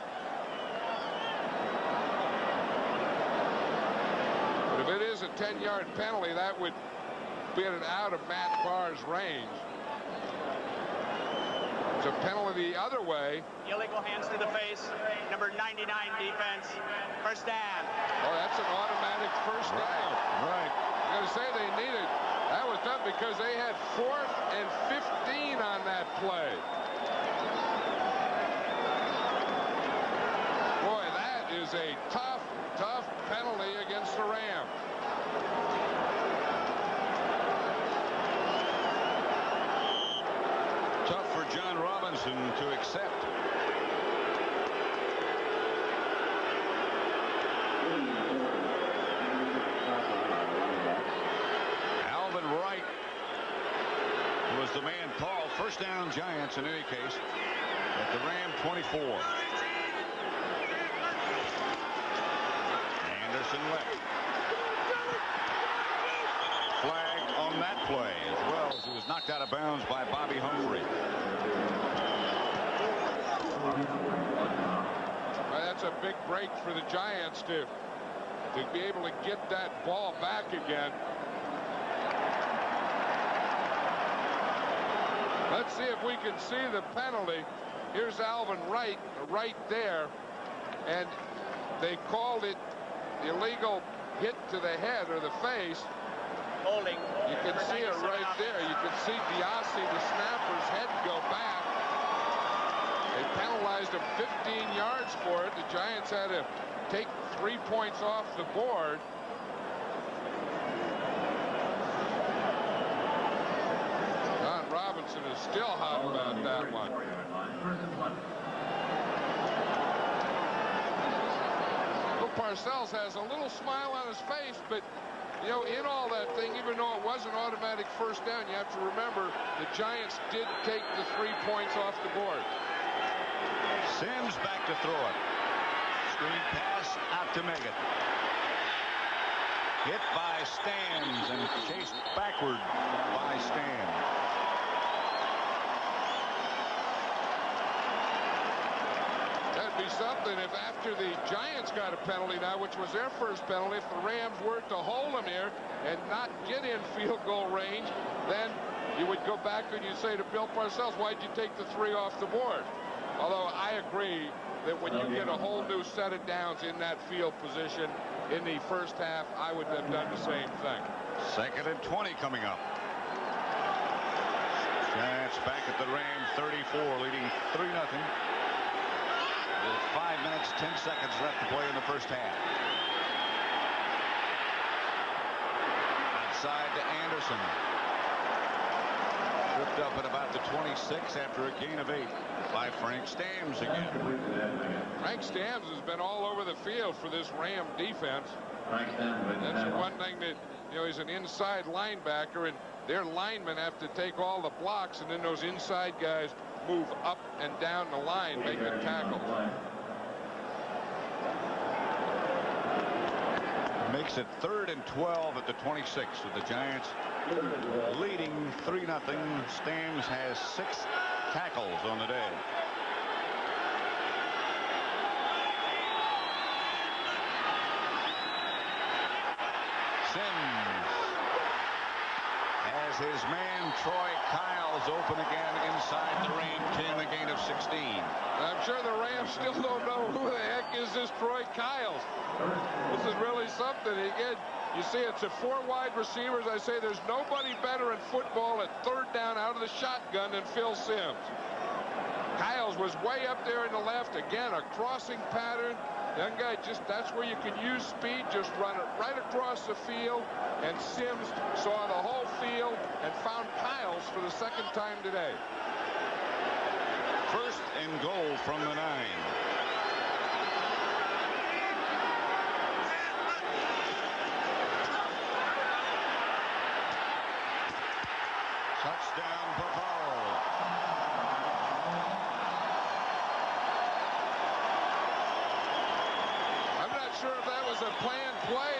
But if it is a 10-yard penalty, that would be out of Matt Barr's range. A penalty the other way. Illegal hands to the face. Number 99 defense. First down. Oh, that's an automatic first down. Right. I'm going to say they needed. That was because they had 4th and 15 on that play. Boy, that is a tough penalty against the Rams. Tough for John Robinson to accept. Alvin Wright was the man called. First down, Giants in any case at the Ram 24. Anderson left. Flag on that play as well as he was knocked out of bounds by Bobby Humphrey. Well, that's a big break for the Giants to be able to get that ball back again. Let's see if we can see the penalty. Here's Alvin Wright right there, and they called it illegal hit to the head or the face. Holding. You can see it right there. You can see Biasi, the snapper's head, go back. They penalized him 15 yards for it. The Giants had to take 3 points off the board. John Robinson is still hot about that one. Bill Parcells has a little smile on his face, but you know, in all that thing, even though it was an automatic first down, you have to remember the Giants did take the 3 points off the board. Sims back to throw it. Screen pass out to Meggett. Hit by Stams and chased backward by Stams. That'd be something if after the Giants got a penalty now, which was their first penalty, if the Rams were to hold them here and not get in field goal range, then you would go back and you'd say to Bill Parcells, why'd you take the 3 off the board? Although I agree that when you get a whole new set of downs in that field position in the first half, I would have done the same thing. 2nd and 20 coming up. Giants back at the Rams 34, leading 3-0. With 5 minutes, 10 seconds left to play in the first half. Outside to Anderson. Tripped up at about the 26 after a gain of 8 by Frank Stams again. Frank Stams has been all over the field for this Ram defense. That's the one thing that, you know, he's an inside linebacker, and their linemen have to take all the blocks, and then those inside guys move up and down the line making tackles. Makes it 3rd and 12 at the 26 with the Giants leading 3-0. Stams has 6 tackles on the day. Sims has his man Troy Kyles open again inside the Ram 10, a gain of 16. I'm sure the Rams still don't know who the heck is this Troy Kyles. This is really something. Again, you see it's a 4 wide receivers. I say there's nobody better in football at 3rd down out of the shotgun than Phil Sims. Kyles was way up there in the left. Again, a crossing pattern. Young guy, just that's where you can use speed. Just run it right across the field. And Sims saw the whole field and found Kyles for the 2nd time today. 1st and goal from the 9. Touchdown, Bavaro. I'm not sure if that was a planned play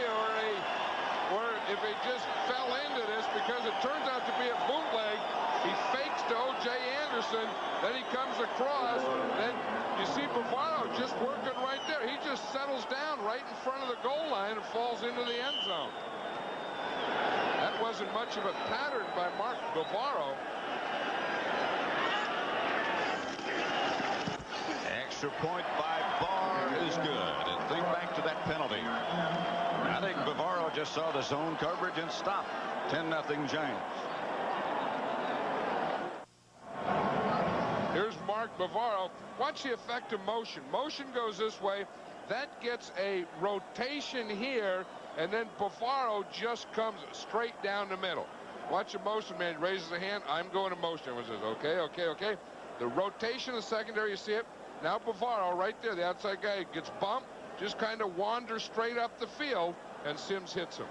or if he just fell into this, because it turns out to be a bootleg. He fakes to O.J. Anderson, then he comes across, then you see Bavaro just working right there. He just settles down right in front of the goal line and falls into the end zone. That wasn't much of a pattern by Mark Bavaro. Extra point by Barr is good. And think back to that penalty. I think Bavaro just saw the zone coverage and stopped. 10-0 Giants. Mark Bavaro. Watch the effect of motion. Motion goes this way. That gets a rotation here, and then Bavaro just comes straight down the middle. Watch the motion, man. He raises a hand. I'm going to motion. Everyone says, okay, okay, okay. The rotation in the secondary, you see it. Now Bavaro right there, the outside guy, gets bumped, just kind of wanders straight up the field, and Sims hits him.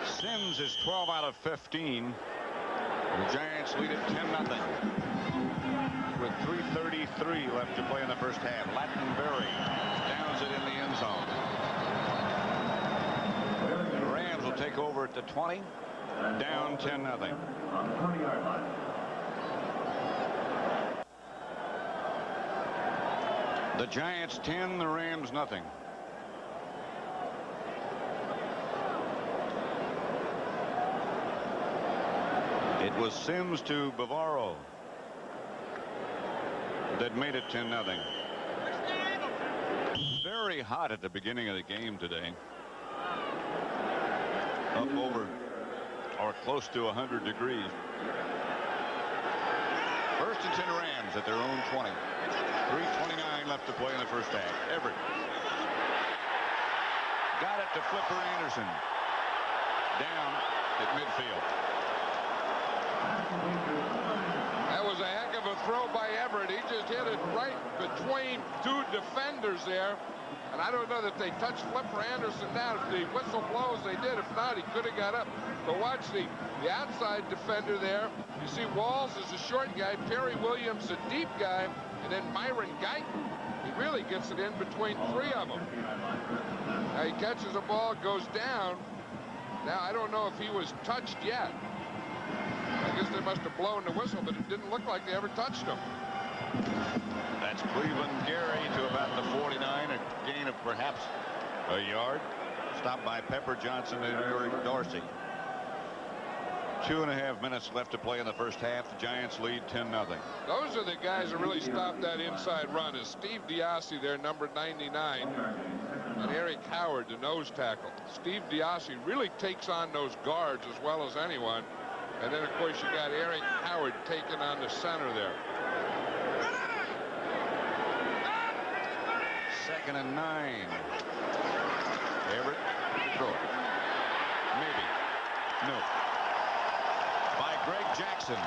Sims is 12 out of 15. The Giants lead it 10-0 with 3:33 left to play in the first half. Lattenberry downs it in the end zone. The Rams will take over at the 20, down 10-0. On the 20-yard line. The Giants 10, the Rams nothing. It was Sims to Bavaro that made it 10-0. Very hot at the beginning of the game today. Up over or close to 100 degrees. First and 10 Rams at their own 20. 3:29 left to play in the first half. Everett got it to Flipper Anderson. Down at midfield. That was a heck of a throw by Everett. He just hit it right between two defenders there. And I don't know that they touched Flipper Anderson down. If the whistle blows, they did. If not, he could have got up. But watch the outside defender there. You see Walls is a short guy. Perry Williams a deep guy. And then Myron Guyton. He really gets it in between three of them. Now he catches the ball, goes down. Now I don't know if he was touched yet. I guess they must have blown the whistle, but it didn't look like they ever touched him. That's Cleveland Gary to about the 49, a gain of perhaps a yard. Stopped by Pepper Johnson and Eric Dorsey. 2.5 minutes left to play in the first half. The Giants lead 10-0. Those are the guys that really stopped that inside run. Is Steve Diassi there, number 99, and Eric Howard, the nose tackle. Steve Diassi really takes on those guards as well as anyone. And then, of course, you got Eric Howard taking on the center there. 2nd and 9. Everett, throw it. Maybe. No. By Greg Jackson.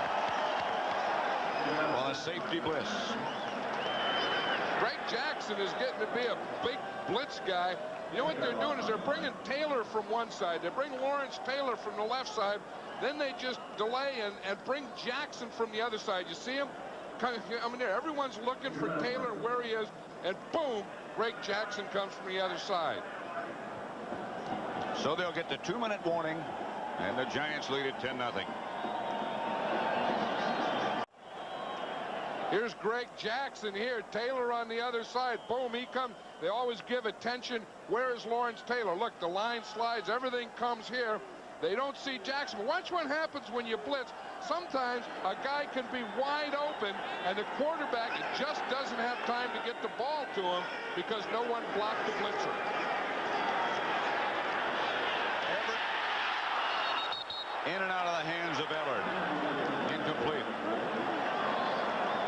On a safety blitz. Greg Jackson is getting to be a big blitz guy. You know what they're doing is they're bringing Taylor from one side. They bring Lawrence Taylor from the left side. Then they just delay and bring Jackson from the other side. You see him? I mean, there. Everyone's looking for Taylor where he is. And boom, Greg Jackson comes from the other side. So they'll get the 2-minute warning. And the Giants lead it 10-0. Here's Greg Jackson here. Taylor on the other side. Boom, he comes. They always give attention. Where is Lawrence Taylor? Look, the line slides. Everything comes here. They don't see Jackson. Watch what happens when you blitz. Sometimes a guy can be wide open, and the quarterback just doesn't have time to get the ball to him because no one blocked the blitzer. Everett. In and out of the hands of Ellard. Incomplete.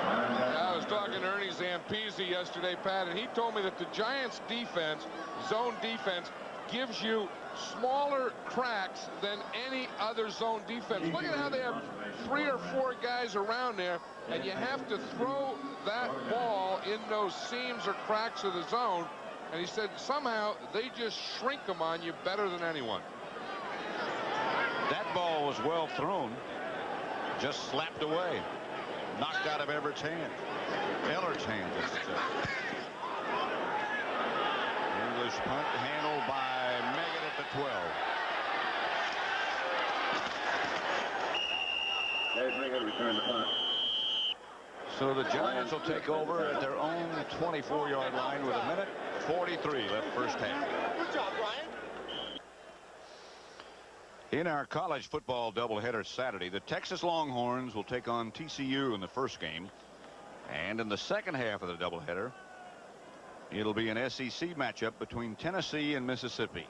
I was talking to Ernie Zampese yesterday, Pat, and he told me that the Giants' defense, zone defense, gives you smaller cracks than any other zone defense. Look at how they have 3 or 4 guys around there, and you have to throw that ball in those seams or cracks of the zone. And he said somehow they just shrink them on you better than anyone. That ball was well thrown. Just slapped away. Knocked out of Everett's hand. Ellard's hand. English punt handled by Megan at the 12. Dave Megan returned the punt. So the Giants will take over at their own 24-yard line with 1:43 left first half. Good job, Brian. In our college football doubleheader Saturday, the Texas Longhorns will take on TCU in the first game. And in the second half of the doubleheader, it'll be an SEC matchup between Tennessee and Mississippi.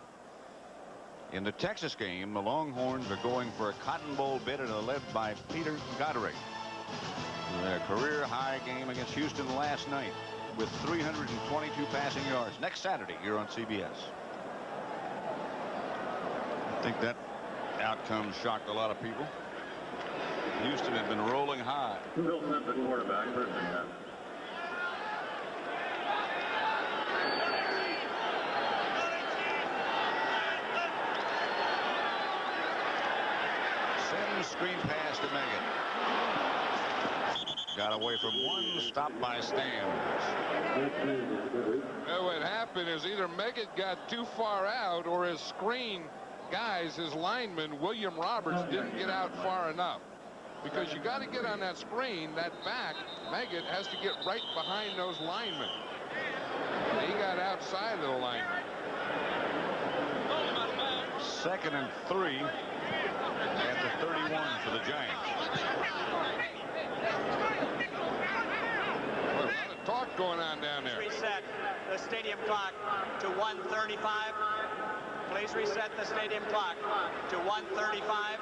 In the Texas game, the Longhorns are going for a Cotton Bowl bid and are led by Peter Goderic. Their career high game against Houston last night with 322 passing yards. Next Saturday here on CBS. I think that outcome shocked a lot of people. Houston had been rolling high. Bill Smith, the quarterback, first and 10. Screen pass to Meggett. Got away from one, stopped by Stams. Well, what happened is either Meggett got too far out or his screen guys, his lineman, William Roberts, didn't get out far enough. Because you got to get on that screen, that back, Meggett has to get right behind those linemen. He got outside of the lineman. 2nd and 3 at the 31 for the Giants. A lot of talk going on down there. Reset the stadium clock to 1:35. Please reset the stadium clock to 1:35.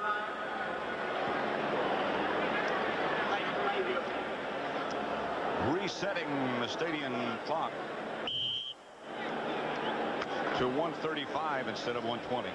Thank you. Resetting the stadium clock to 1:35 instead of 1:20.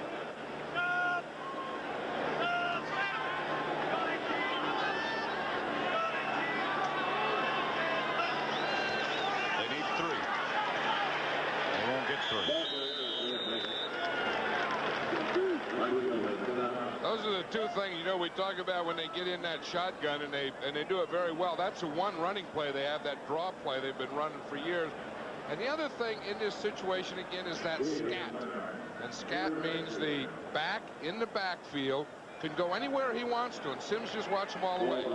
Those are the two things, we talk about when they get in that shotgun, and they do it very well. That's the one running play they have, that draw play they've been running for years. And the other thing in this situation again is that scat. And scat means the back in the backfield can go anywhere he wants to, and Sims just watch him all the way.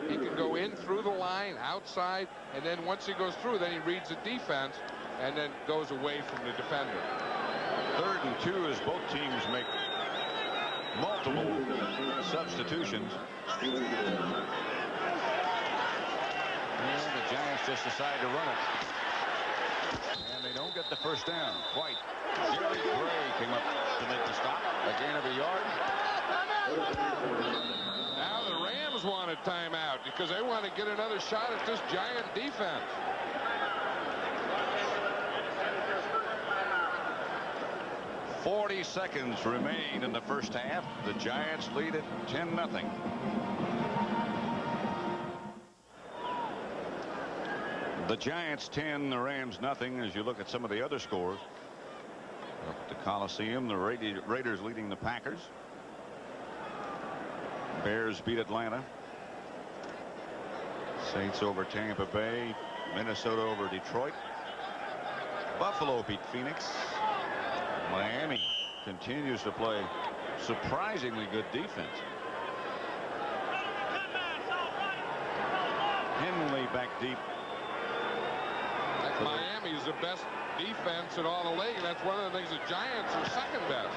He can go in through the line, outside, and then once he goes through, then he reads the defense and then goes away from the defender. 3rd and 2 as both teams make multiple substitutions. And the Giants just decide to run it. And they don't get the first down quite. Jerry Gray came up to make the stop. A gain of a yard. Now the Rams want a timeout because they want to get another shot at this Giant defense. Seconds remain in the first half. The Giants lead it 10-0. The Giants 10, the Rams nothing. As you look at some of the other scores up at the Coliseum, the Raiders leading the Packers. Bears beat Atlanta. Saints over Tampa Bay. Minnesota over Detroit. Buffalo beat Phoenix. Miami continues to play surprisingly good defense. Henley back deep. Miami is the best defense in all the league, and that's one of the things the Giants are second best.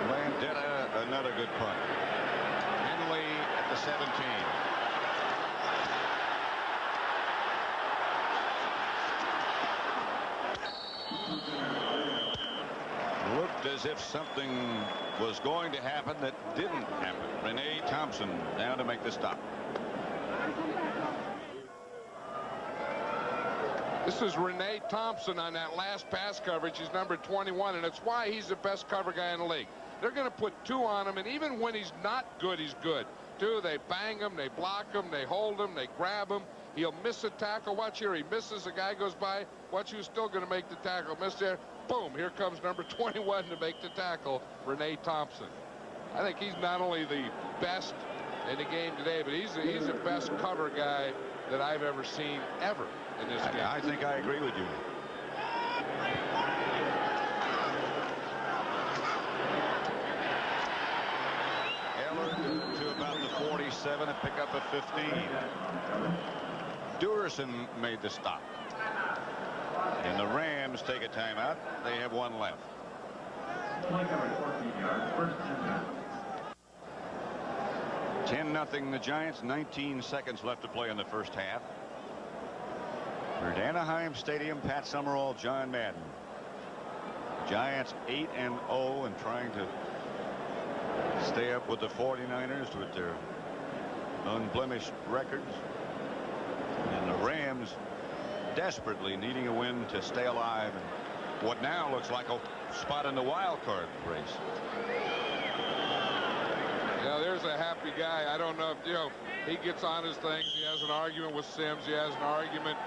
Landetta, another good punt. Henley at the 17. Looked as if something was going to happen that didn't happen. Renee Thompson down to make the stop. This is Renee Thompson on that last pass coverage. He's number 21, and it's why he's the best cover guy in the league. They're going to put 2 on him, and even when he's not good, he's good. 2, they bang him, they block him, they hold him, they grab him. He'll miss a tackle. Watch here. He misses. The guy goes by. Watch who's still going to make the tackle. Miss there. Boom. Here comes number 21 to make the tackle, Renee Thompson. I think he's not only the best in the game today, but he's the best cover guy that I've ever seen ever in this game. I think I agree with you. Eller to about the 47 and pick up a 15. Durson made the stop. And the Rams take a timeout. They have 1 left. 14 yards, first and 10. 10-0 the Giants. 19 seconds left to play in the first half. We're at Anaheim Stadium. Pat Summerall, John Madden. Giants 8-0 and trying to stay up with the 49ers with their unblemished records. And the Rams desperately needing a win to stay alive in what now looks like a spot in the wild card race. Yeah, there's a happy guy. I don't know if, he gets on his things. He has an argument with Sims. He has an argument,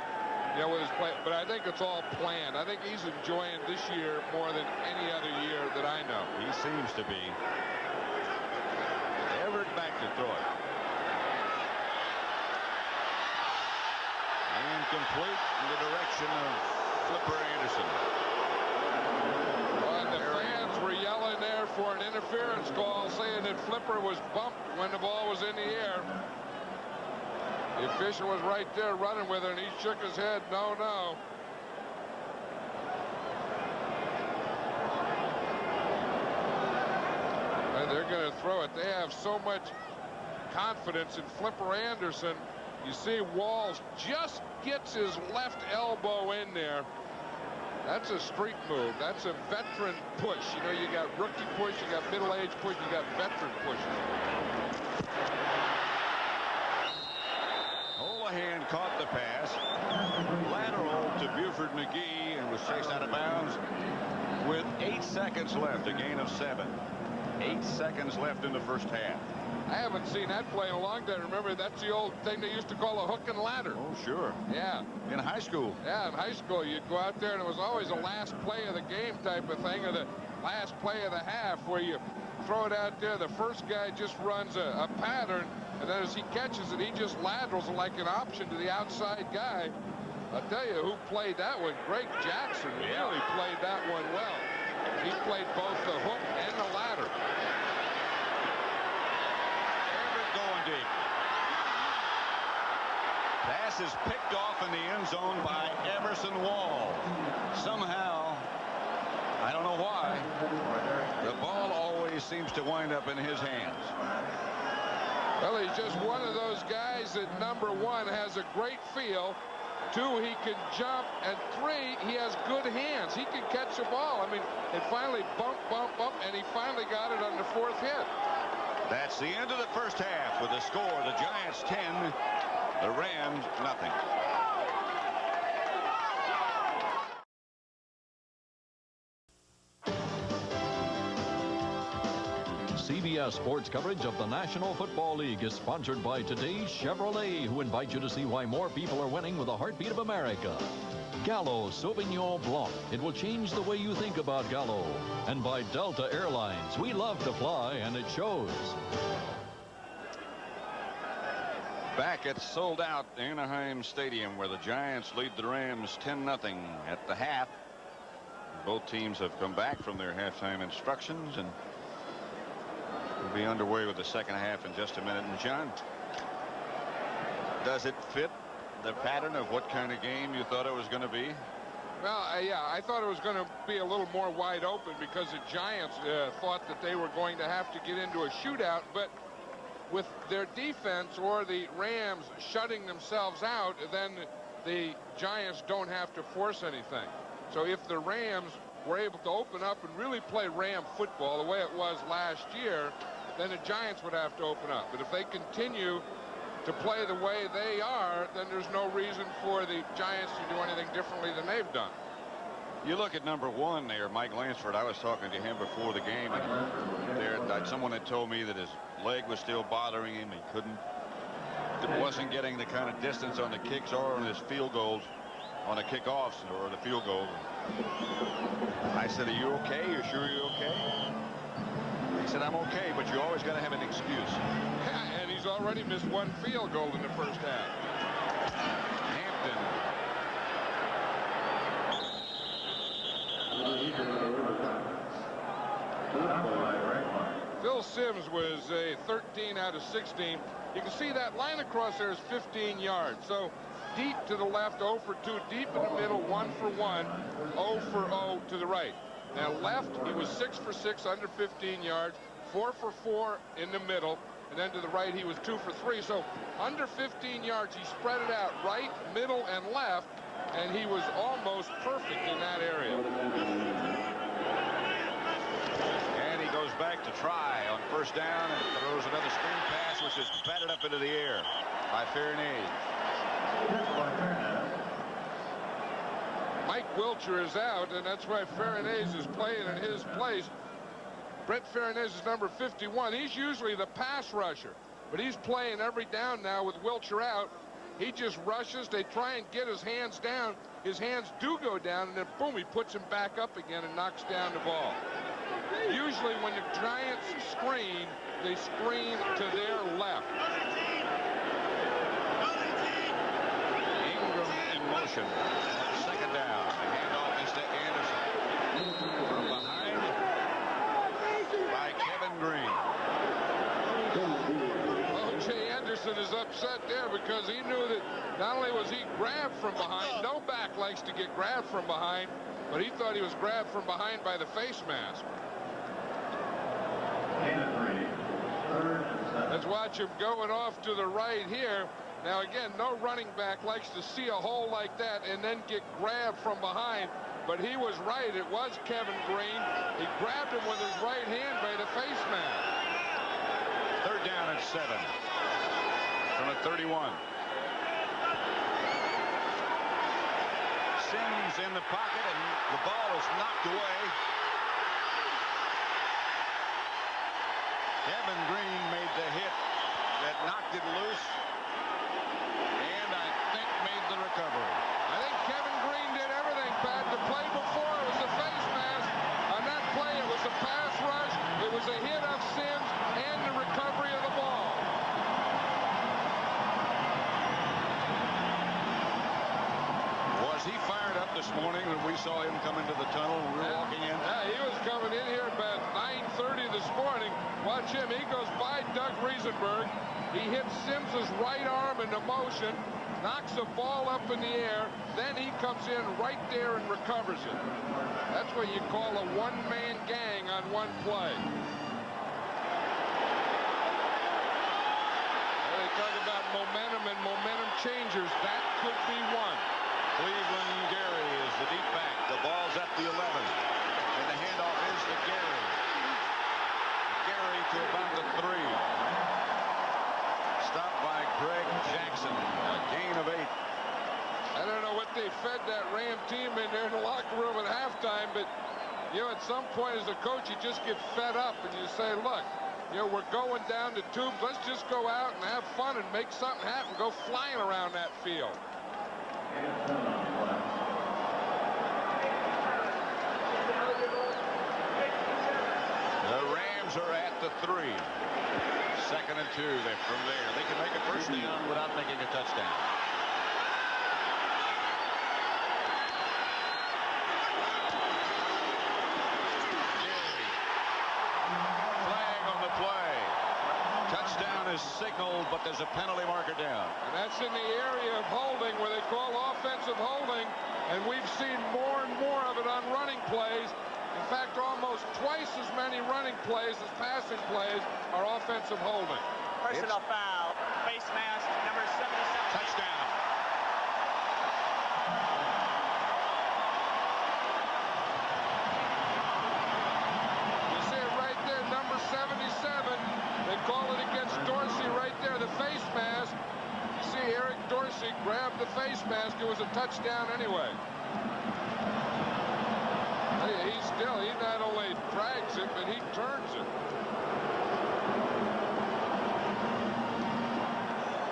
with his play. But I think it's all planned. I think he's enjoying this year more than any other year that I know. He seems to be. Everett back to throw it. And complete in the direction of Flipper Anderson. And the fans were yelling there for an interference call, saying that Flipper was bumped when the ball was in the air. The official was right there running with her, and he shook his head, no, no. And they're going to throw it. They have so much confidence in Flipper Anderson. You see Walls just gets his left elbow in there. That's a street move. That's a veteran push. You got rookie push, you got middle-aged push, you got veteran push. Houlihan caught the pass. Lateral to Buford McGee and was chased out of bounds with 8 seconds left, a gain of 7. 8 seconds left in the first half. I haven't seen that play in a long time. Remember, that's the old thing they used to call a hook and ladder. Oh, sure. Yeah. In high school. Yeah, in high school, you'd go out there, and it was always a last play of the game type of thing, or the last play of the half, where you throw it out there. The first guy just runs a pattern, and then as he catches it, he just laterals like an option to the outside guy. I'll tell you who played that one. Greg Jackson really played that one well. He played both the hook and the ladder. Going deep. Pass is picked off in the end zone by Emerson Wall. Somehow, I don't know why, the ball always seems to wind up in his hands. Well, he's just one of those guys that, number one, has a great feel. 2, he can jump, and 3, he has good hands. He can catch the ball. I mean, it finally bump, and he finally got it on the 4th hit. That's the end of the first half with the score, the Giants 10, the Rams nothing. CBS Sports coverage of the National Football League is sponsored by today's Chevrolet, who invite you to see why more people are winning with the heartbeat of America. Gallo Sauvignon Blanc. It will change the way you think about Gallo. And by Delta Airlines. We love to fly, and it shows. Back at sold-out Anaheim Stadium, where the Giants lead the Rams 10-0 at the half. Both teams have come back from their halftime instructions, and we'll be underway with the second half in just a minute. And John, does it fit the pattern of what kind of game you thought it was going to be? Well, yeah, I thought it was going to be a little more wide open because the Giants thought that they were going to have to get into a shootout, but with their defense or the Rams shutting themselves out, then the Giants don't have to force anything. So if the Rams were able to open up and really play Ram football the way it was last year, then the Giants would have to open up. But if they continue to play the way they are, then there's no reason for the Giants to do anything differently than they've done. You look at number 1 there, Mike Lansford. I was talking to him before the game, and someone had told me that his leg was still bothering him. He wasn't getting the kind of distance on the kicks or on his field goals, on the kickoffs or the field goals. I said, "Are you okay? You're sure you're okay?" He said, "I'm okay, but you always got to have an excuse." And he's already missed 1 field goal in the first half. Hampton. Phil Sims was a 13 out of 16. You can see that line across there is 15 yards. So deep to the left, 0 for 2. Deep in the middle, 1 for 1. 0 for 0 to the right. Now left, he was 6 for 6 under 15 yards. 4 for 4 in the middle. And then to the right, he was 2 for 3. So under 15 yards, he spread it out right, middle, and left. And he was almost perfect in that area. first down and throws another screen pass, which is batted up into the air by Fairnese. Mike Wilcher is out, and that's why Fairnese is playing in his place. Brett Fairnese is number 51. He's usually the pass rusher, but he's playing every down now with Wilcher out. He just rushes. They try and get his hands down. His hands do go down, and then boom, he puts him back up again and knocks down the ball. Usually when the Giants screen, they screen to their left. Ingram in motion. Second down. The handoff is to Anderson. From behind by Kevin Green. O.J. Anderson is upset there because he knew that not only was he grabbed from behind, no back likes to get grabbed from behind, but he thought he was grabbed from behind by the face mask. Let's watch him going off to the right here. Now again, no running back likes to see a hole like that and then get grabbed from behind, but he was right. It was Kevin Green. He grabbed him with his right hand by the face mask. Third down and 7 from the 31. Sims in the pocket, and the ball is knocked away. Kevin Green made the hit that knocked it loose, and I think made the recovery. I think Kevin Green did everything, Pat. The play before, it was a face mask. On that play, it was a pass rush. It was a hit of Sims and the recovery of the ball. Was he fired up this morning when we saw him come into the tunnel when we were walking in? Yeah, he was coming in here about 9:30 this morning. Watch him. He goes by Doug Riesenberg. He hits Sims's right arm into motion, knocks the ball up in the air. Then he comes in right there and recovers it. That's what you call a one-man gang on one play. They talk about momentum and momentum changers. That could be one. Cleveland Gary is the deep back. The ball's at the 11. And the handoff is to Gary. Gary to about the 3. Stopped by Greg Jackson. A gain of 8. I don't know what they fed that Ram team in there in the locker room at halftime, but, you know, at some point as a coach, you just get fed up and you say, look, you know, we're going down the tubes. Let's just go out and have fun and make something happen. Go flying around that field. The Rams are at the 3. Second and 2. They're from there. They can make a first down without making a touchdown. Gary. Flag on the play. Touchdown is signaled, but there's a penalty marker down. And that's in the area of holding where they call offensive holding. And we've seen more and more of it on running plays. In fact, almost twice as many running plays as passing plays are offensive holding. Personal foul. Face mask, number 77. Touchdown. You see it right there, number 77. They call it against Dorsey right there, the face mask. You see Eric Dorsey grab the face mask. It was a touchdown anyway. He not only drags it, but he turns it.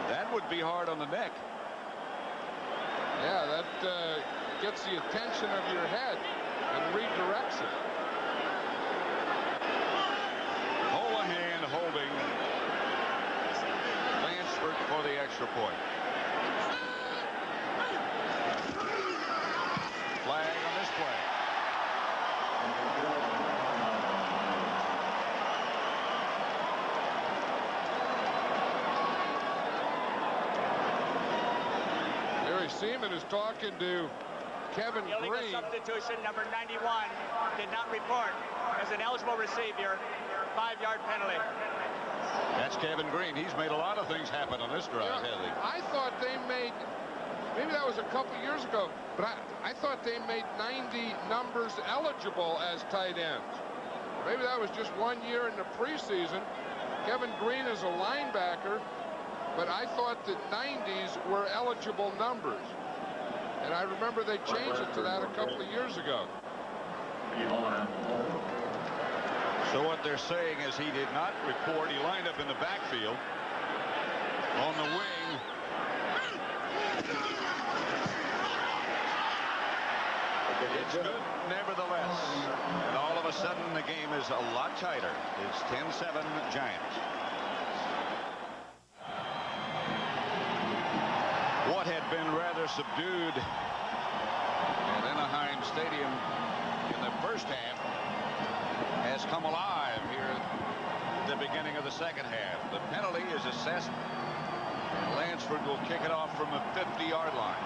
That would be hard on the neck. Yeah, that gets the attention of your head and redirects it. Holohan holding. Lansford for the extra point. Flag on this play. Barry Seaman is talking to Kevin Illegal Green. substitution, number 91, did not report as an eligible receiver. 5-yard penalty. That's Kevin Green. He's made a lot of things happen on this drive, hasn't he? I thought they made, maybe that was a couple years ago, but I thought they made 90 numbers eligible as tight ends. Maybe that was just 1 year in the preseason, Kevin Green is a linebacker, but I thought that 90s were eligible numbers. And I remember they changed it to that a couple of years ago. So what they're saying is he did not report. He lined up in the backfield on the wing. It's good nevertheless. And all of a sudden the game is a lot tighter. It's 10-7 Giants. What had been rather subdued at Anaheim Stadium in the first half has come alive here at the beginning of the second half. The penalty is assessed. Lansford will kick it off from the 50-yard line.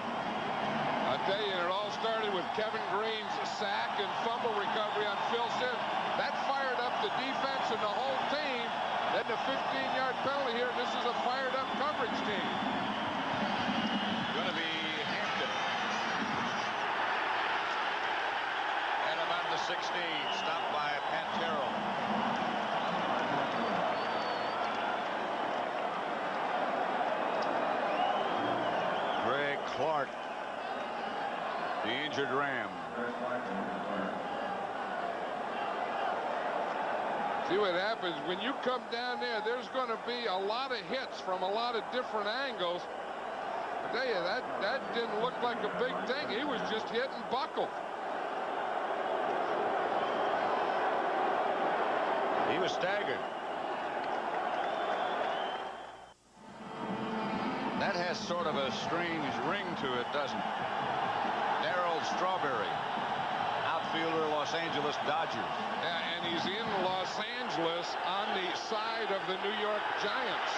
I'll tell you, it all started with Kevin Green's sack and fumble recovery on Phil Simms. That fired up the defense and the whole team. Then the 15-yard penalty here. This is a fired-up coverage team. Going to be Hampton. At about the 16, stopped by Pat Terrell. Greg Clark, the injured Ram. See what happens when you come down there. There's going to be a lot of hits from a lot of different angles. I tell you, that didn't look like a big thing. He was just hitting buckle. He was staggered. That has sort of a strange ring to it, doesn't it? Darryl Strawberry, outfielder, Los Angeles Dodgers. Yeah, and he's in Los Angeles on the side of the New York Giants.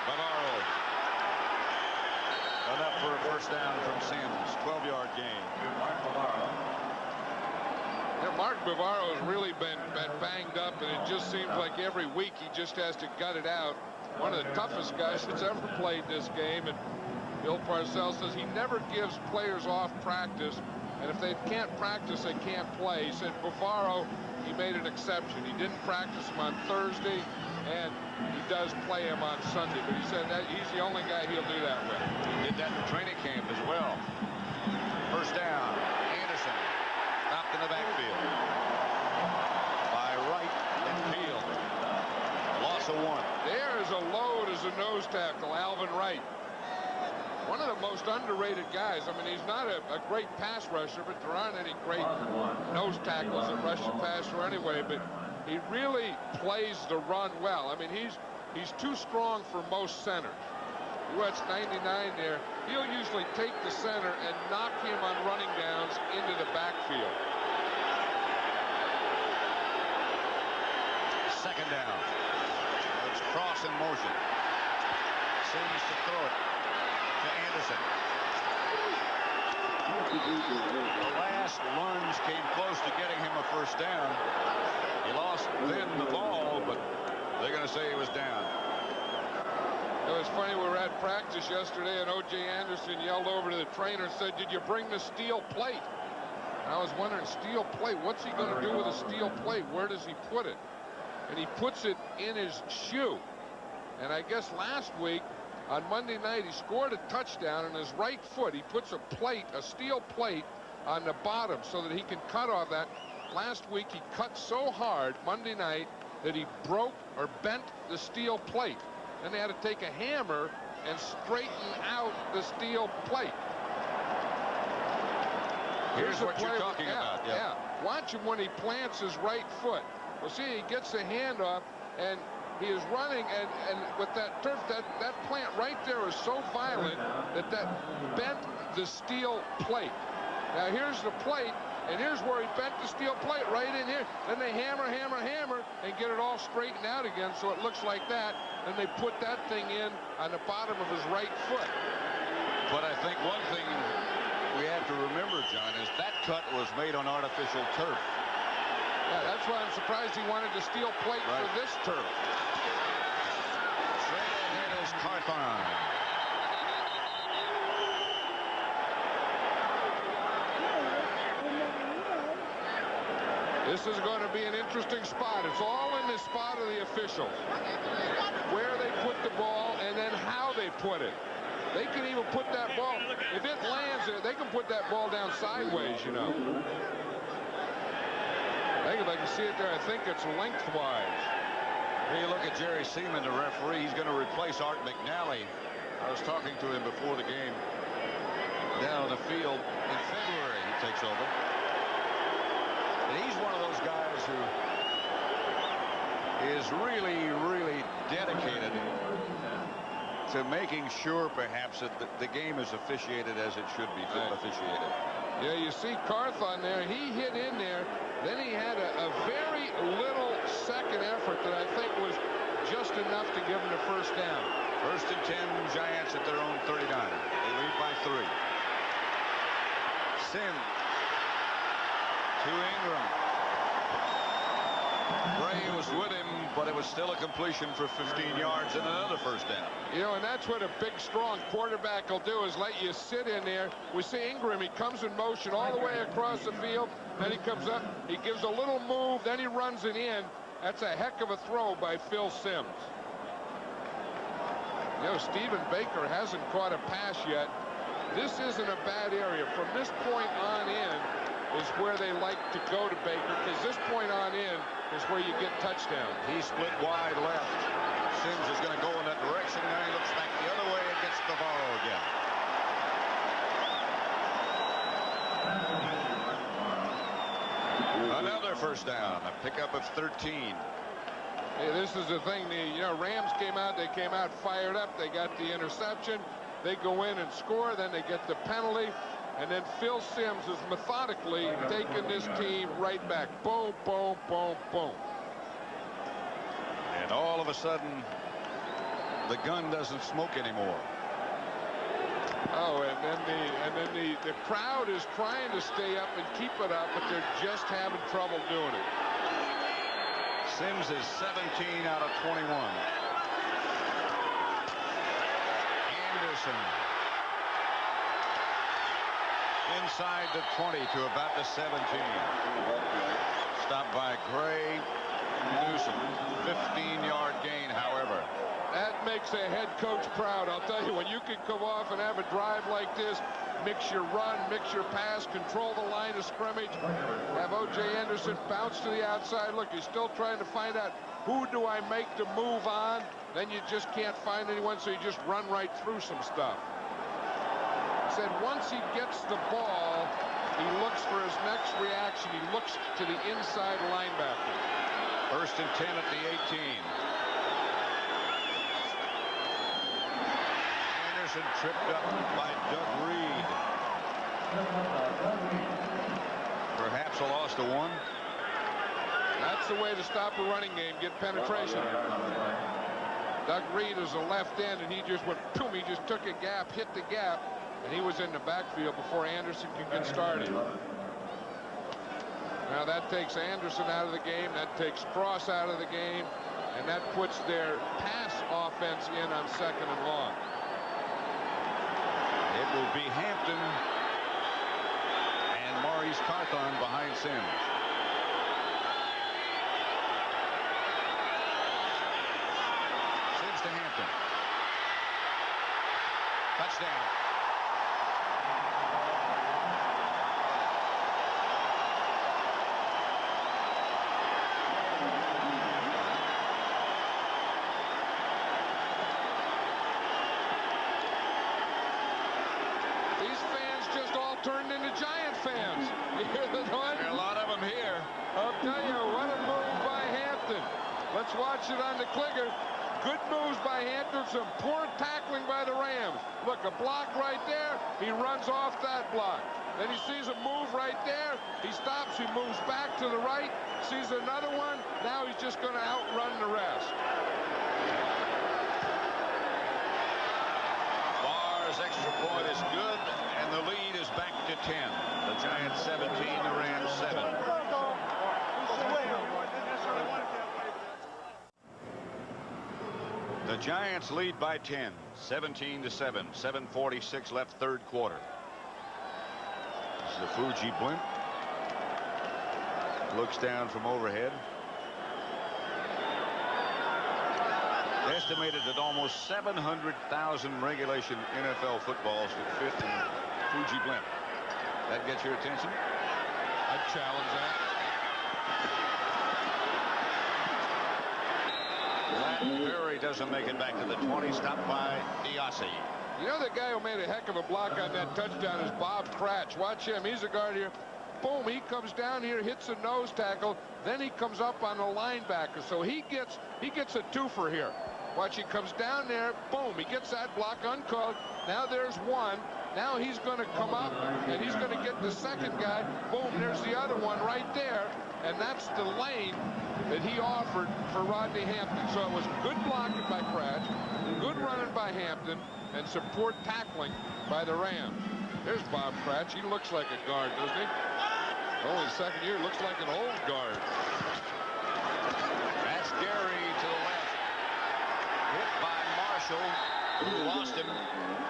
Bavaro. Enough for a first down from Sims. 12-yard gain. Yeah, Mark Bavaro has really been banged up, and it just seems like every week he just has to gut it out. One of the toughest guys that's ever played this game, and Bill Parcells says he never gives players off practice, and if they can't practice, they can't play. He said Bavaro, he made an exception. He didn't practice him on Thursday, and he does play him on Sunday, but he said that he's the only guy he'll do that with. He did that in training camp as well. First down, Anderson stopped in the backfield by Wright and Field. Loss of 1. There is a load as a nose tackle, Alvin Wright. One of the most underrated guys. I mean, he's not a great pass rusher, but there aren't any great nose tackles that rush the passer anyway, but he really plays the run well. I mean, he's too strong for most centers. You watch 99 there. He'll usually take the center and knock him on running downs into the backfield. Second down. It's cross in motion. Seems to throw it to Anderson. The last lunge came close to getting him a first down. He lost then the ball, but they're going to say he was down. It was funny, we were at practice yesterday, and O.J. Anderson yelled over to the trainer and said, "Did you bring the steel plate?" And I was wondering, steel plate, what's he going to do with a steel plate? Where does he put it? And he puts it in his shoe. And I guess last week, on Monday night, he scored a touchdown on his right foot. He puts a plate, a steel plate, on the bottom so that he can cut off that. Last week, he cut so hard Monday night that he broke or bent the steel plate. Then they had to take a hammer and straighten out the steel plate. Here's what you're talking about. Yeah. Watch him when he plants his right foot. Well, see, he gets the handoff, and he is running, and with that turf, that plant right there is so violent that bent the steel plate. Now, here's the plate, and here's where he bent the steel plate, right in here. Then they hammer, hammer, hammer, and get it all straightened out again so it looks like that. Then they put that thing in on the bottom of his right foot. But I think one thing we have to remember, John, is that cut was made on artificial turf. Yeah, that's why I'm surprised he wanted the steel plate for this turf. Straight ahead is Carthon. This is going to be an interesting spot. It's all in the spot of the officials. Where they put the ball and then how they put it. They can even put that ball, if it lands there, they can put that ball down sideways, you know. I think if I can see it there, I think it's lengthwise. Here you look at Jerry Seaman, the referee. He's going to replace Art McNally. I was talking to him before the game down on the field. In February, he takes over. And he's one of those guys who is really, really dedicated to making sure, perhaps, that the game is officiated as it should be officiated. Yeah, you see Carthon there. He hit in there. Then he had a very little second effort that I think was just enough to give him the first down. 1st and 10, Giants at their own 39. They lead by 3. Sims to Ingram. Gray was with him, but it was still a completion for 15 yards and another first down. You know, and that's what a big, strong quarterback will do, is let you sit in there. We see Ingram. He comes in motion all the way across the field. Then he comes up. He gives a little move. Then he runs it in. That's a heck of a throw by Phil Simms. You know, Stephen Baker hasn't caught a pass yet. This isn't a bad area. From this point on in is where they like to go to Baker, because this point on in is where you get touchdowns. He split wide left. Sims is going to go in that direction. Now he looks back the other way and gets Navarro again. Another first down. A pickup of 13. Hey, this is the thing. The Rams came out. They came out fired up. They got the interception. They go in and score. Then they get the penalty. And then Phil Simms is methodically taking this team right back. Boom, boom, boom, boom. And all of a sudden, the gun doesn't smoke anymore. Oh, and then the crowd is trying to stay up and keep it up, but they're just having trouble doing it. Sims is 17 out of 21. Anderson inside the 20 to about the 17. Stopped by Gray. Newsom. 15-yard gain, however. That makes a head coach proud. I'll tell you, when you can come off and have a drive like this, mix your run, mix your pass, control the line of scrimmage, have O.J. Anderson bounce to the outside. Look, he's still trying to find out, who do I make the move on? Then you just can't find anyone, so you just run right through some stuff. He said once he gets the ball, he looks for his next reaction. He looks to the inside linebacker. 1st and 10 at the 18. Anderson tripped up by Doug Reed. Perhaps a loss to 1. That's the way to stop a running game, get penetration. Doug Reed is a left end, and he just went, boom, he just took a gap, hit the gap, and he was in the backfield before Anderson could get started. Now that takes Anderson out of the game, that takes Cross out of the game, and that puts their pass offense in on 2nd and long. It will be Hampton and Maurice Carthon behind Sims. Sims to Hampton. Touchdown. Turned into Giant fans. You hear the noise? There are a lot of them here. I'll tell you, what a move by Hampton. Let's watch it on the clicker. Good moves by Hampton. Some poor tackling by the Rams. Look, a block right there. He runs off that block. Then he sees a move right there. He stops. He moves back to the right. Sees another one. Now he's just going to outrun the rest. Barr's extra point is good, and the lead is back to 10. The Giants 17, the Rams 7. The Giants lead by 10, 17-7, 7:46 left, 3rd quarter. This is the Fuji blimp. Looks down from overhead. Estimated that almost 700,000 regulation NFL footballs would fit in Fuji blimp. That gets your attention? I'd challenge that. Berry doesn't make it back to the 20. Stopped by Diassi. You know, the guy who made a heck of a block on that touchdown is Bob Cratch. Watch him. He's a guard here. Boom, he comes down here, hits a nose tackle. Then he comes up on the linebacker. So he gets a twofer here. Watch, he comes down there. Boom, he gets that block uncalled. Now there's one. Now he's going to come up, and he's going to get the second guy. Boom, there's the other one right there. And that's the lane that he offered for Rodney Hampton. So it was good blocking by Cratch, good running by Hampton, and support tackling by the Rams. There's Bob Cratch. He looks like a guard, doesn't he? Only second year, looks like an old guard. That's Gary to the left. Hit by Marshall, who lost him.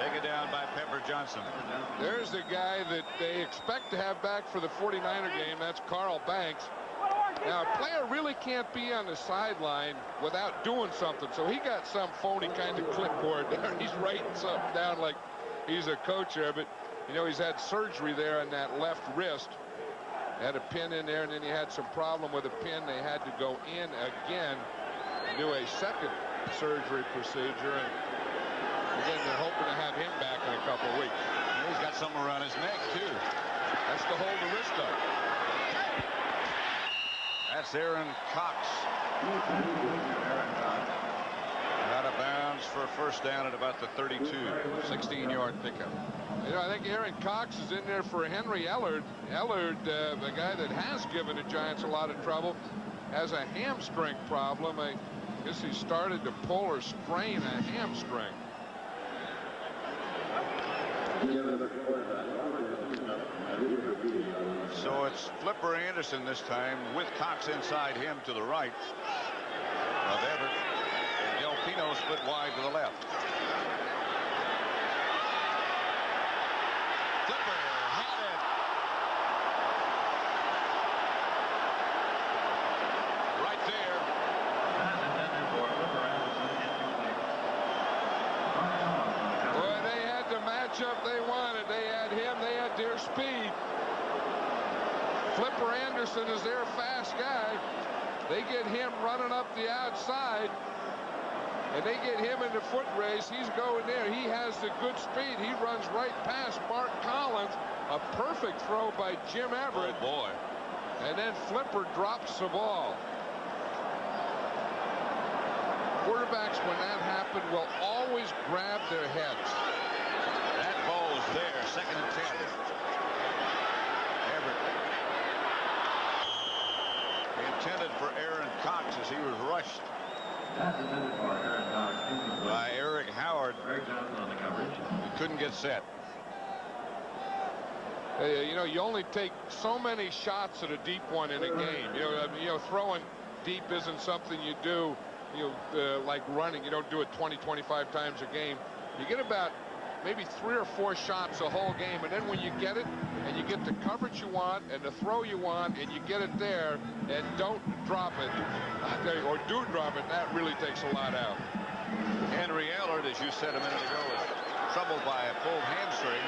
Taken down by Pepper Johnson. There's the guy that they expect to have back for the 49er game. That's Carl Banks. Now, a player really can't be on the sideline without doing something. So he got some phony kind of clipboard there. He's writing something down like he's a coach there. But, you know, he's had surgery there on that left wrist. Had a pin in there, and then he had some problem with a pin. They had to go in again, do a second surgery procedure. And again, they're hoping to have him back in a couple of weeks. He's got something around his neck, too. That's to hold the wrist up. That's Aaron Cox. Out of bounds for a first down at about the 32. 16-yard pickup. You know, I think Aaron Cox is in there for Henry Ellard. Ellard, the guy that has given the Giants a lot of trouble, has a hamstring problem. I guess he started to pull or sprain a hamstring. So it's Flipper Anderson this time with Cox inside him to the right of Everett. Del Pino split wide to the left. Flipper had it. Right there. Boy, they had the matchup they wanted. They had him. They had their speed. Flipper Anderson is their fast guy. They get him running up the outside, and they get him in the foot race. He's going there. He has the good speed. He runs right past Mark Collins. A perfect throw by Jim Everett. Oh, boy. And then Flipper drops the ball. Quarterbacks, when that happened, will always grab their heads. That ball's there. Second and 10. Intended for Aaron Cox as he was rushed by Eric Howard. He couldn't get set. You know, you only take so many shots at a deep one in a game. You know, throwing deep isn't something you do, like running. You don't do it 20, 25 times a game. You get about maybe 3 or 4 shots a whole game, and then when you get it and you get the coverage you want and the throw you want and you get it there and don't drop it, or do drop it, that really takes a lot out. Henry Ellard, as you said a minute ago, is troubled by a pulled hamstring,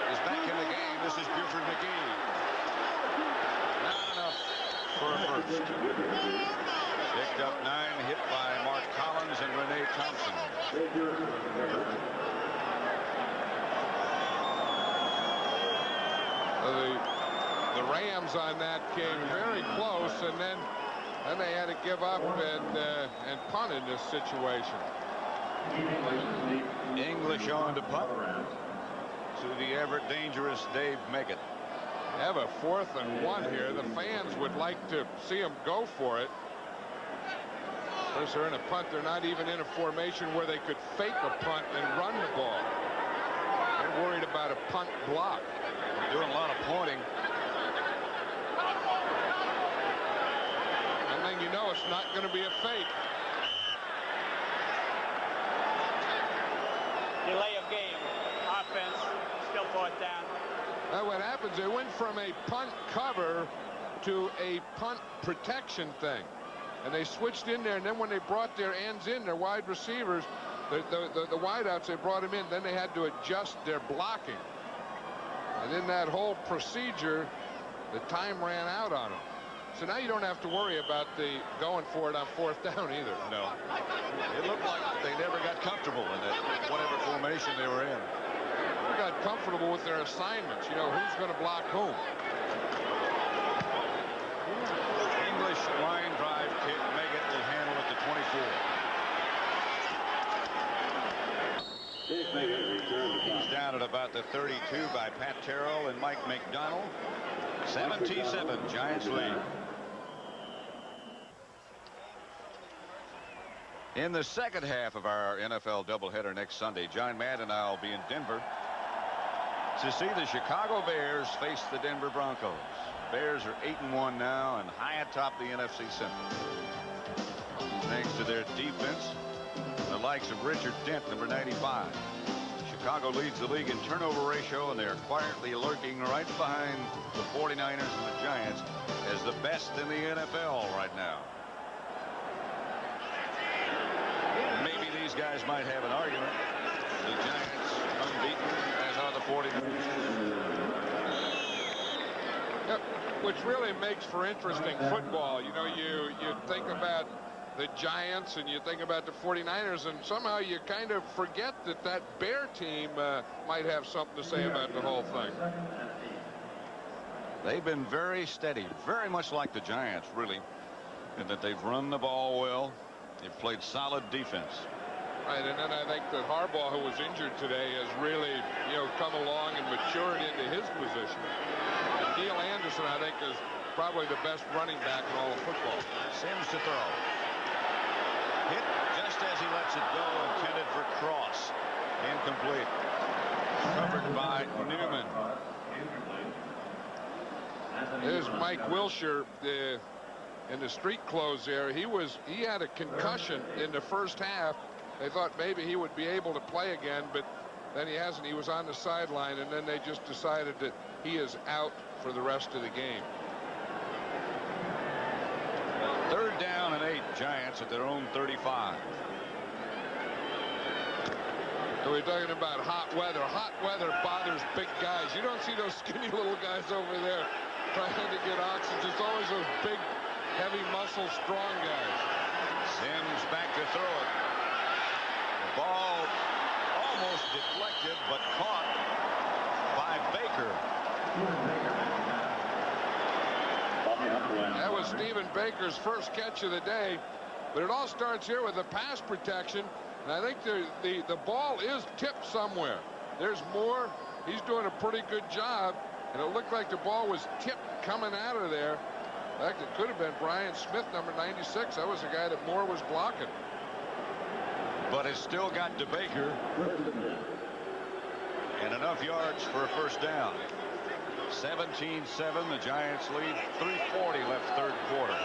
is back in the game. This is Buford McGee. Not enough for a first. Picked up 9, hit by Mark Collins and Renee Thompson. The Rams on that came very close, and then they had to give up and punt in this situation. English on to punt to the ever dangerous Dave Meggett. Have a 4th and 1 here. The fans would like to see him go for it. Of course, they're in a punt. They're not even in a formation where they could fake a punt and run the ball. They're worried about a punt block. Doing a lot of pointing. And then you know it's not going to be a fake. Delay of game. Offense still 4th down. Now what happens, they went from a punt cover to a punt protection thing. And they switched in there, and then when they brought their ends in, their wide receivers, the wideouts, they brought them in, then they had to adjust their blocking. And in that whole procedure, the time ran out on them. So now you don't have to worry about the going for it on 4th down either. No. It looked like they never got comfortable in that whatever formation they were in. They got comfortable with their assignments. You know, who's going to block whom. English line drive kick. Meggett will handle it to 24. He's down at about the 32 by Pat Terrell and Mike McDonald. 77 Giants lead. In the second half of our NFL doubleheader next Sunday, John Madden and I will be in Denver to see the Chicago Bears face the Denver Broncos. Bears are 8-1 now and high atop the NFC Central. Thanks to their defense, the likes of Richard Dent, number 95. Chicago leads the league in turnover ratio, and they're quietly lurking right behind the 49ers and the Giants as the best in the NFL right now. Maybe these guys might have an argument. The Giants unbeaten, as are the 49ers. Yep, which really makes for interesting football. You know, you think about the Giants and you think about the 49ers, and somehow you kind of forget that Bear team might have something to say about the whole thing. They've been very steady, very much like the Giants, really, in that they've run the ball well. They've played solid defense. Right, and then I think that Harbaugh, who was injured today, has really, you know, come along and matured into his position. And Neil Anderson, I think, is probably the best running back in all of football. Sims to throw. Hit just as he lets it go, intended for Cross. Incomplete. Covered by Newman. There's Mike Wilshire in the street clothes there. He had a concussion in the first half. They thought maybe he would be able to play again, but then he hasn't. He was on the sideline, and then they just decided that he is out for the rest of the game. 3rd down and 8, Giants at their own 35. So we're talking about hot weather. Hot weather bothers big guys. You don't see those skinny little guys over there trying to get oxygen. It's always those big, heavy muscle, strong guys. Sims back to throw it. The ball almost deflected, but caught by Baker. That was Stephen Baker's first catch of the day, but it all starts here with the pass protection, and I think the ball is tipped somewhere. There's Moore. He's doing a pretty good job, and it looked like the ball was tipped coming out of there. In fact, it could have been Brian Smith, number 96. That was the guy that Moore was blocking. But it's still got to Baker. And enough yards for a first down. 17-7, the Giants lead. 3:40 left third quarter.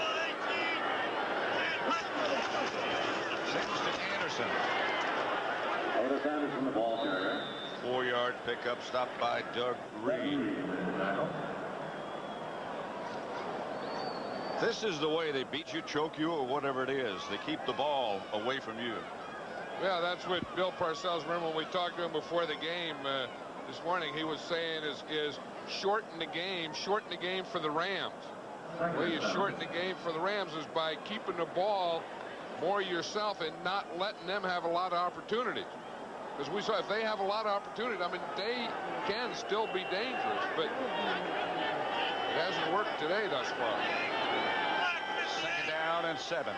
Sims to Anderson. Anderson, the ball carrier. 4-yard pickup, stopped by Doug Reed. This is the way they beat you, choke you, or whatever it is. They keep the ball away from you. Yeah, that's what Bill Parcells, remember when we talked to him before the game this morning, he was saying is shorten the game for the Rams. The way you shorten the game for the Rams is by keeping the ball more yourself and not letting them have a lot of opportunities. Because we saw if they have a lot of opportunity, I mean, they can still be dangerous, but it hasn't worked today thus far. 2nd down and 7.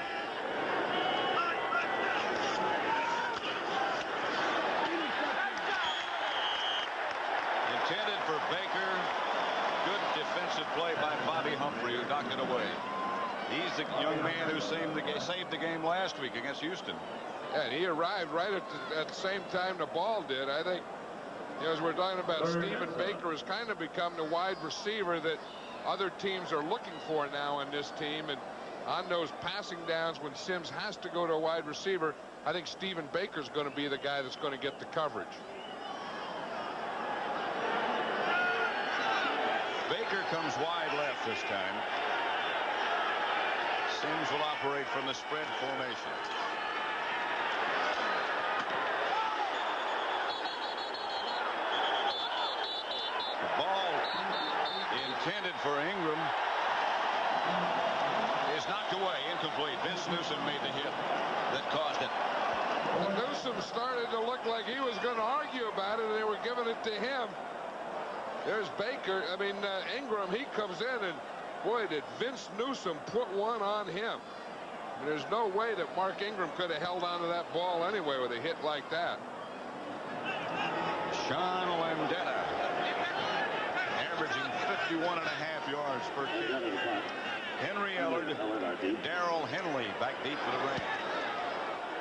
Intended for Baker. Good defensive play by Bobby Humphrey, who knocked it away. He's the young man who saved the game last week against Houston. Yeah, and he arrived right at the same time the ball did. I think, you know, as we're talking about, Stephen Baker has kind of become the wide receiver that other teams are looking for now in this team. And on those passing downs when Sims has to go to a wide receiver, I think Stephen Baker's going to be the guy that's going to get the coverage. Baker comes wide left this time. Sims will operate from the spread formation. The ball intended for Ingram is knocked away, incomplete. Vince Newsom made the hit that caused it. Well, Newsom started to look like he was going to argue about it, and they were giving it to him. There's Baker. I mean, Ingram, he comes in, and boy, did Vince Newsom put one on him. And there's no way that Mark Ingram could have held on to that ball anyway with a hit like that. Sean Landeta, averaging 51.5 yards per kick. Henry Ellard, Darrell Henley back deep for the ring.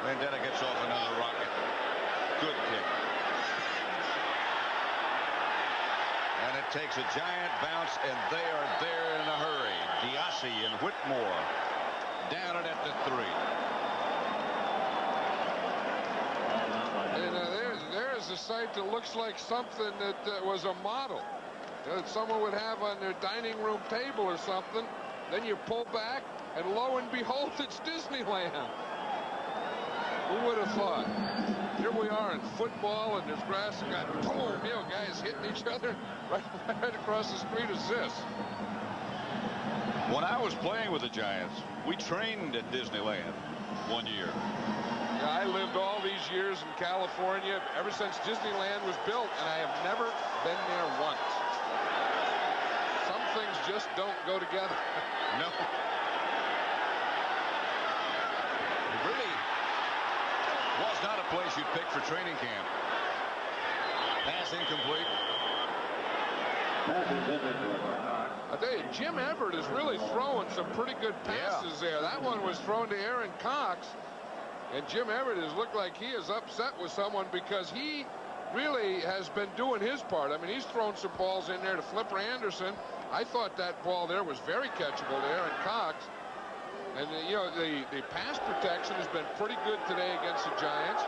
Landeta gets off another rocket. Good kick. And it takes a giant bounce, and they are there in a hurry. Diassi and Whitmore down it at the 3. And there's a sight that looks like something that was a model that someone would have on their dining room table or something. Then you pull back, and lo and behold, it's Disneyland. Who would have thought? Here we are in football, and there's grass, and got boom, you know, guys hitting each other right across the street is this. When I was playing with the Giants, we trained at Disneyland one year. Yeah, I lived all these years in California ever since Disneyland was built, and I have never been there once. Some things just don't go together. No. It really was not a place you'd pick for training camp. Pass incomplete. I tell you, Jim Everett is really throwing some pretty good passes there. That one was thrown to Aaron Cox, and Jim Everett has looked like he is upset with someone because he really has been doing his part. I mean, he's thrown some balls in there to Flipper Anderson. I thought that ball there was very catchable to Aaron Cox. And, you know, the pass protection has been pretty good today against the Giants.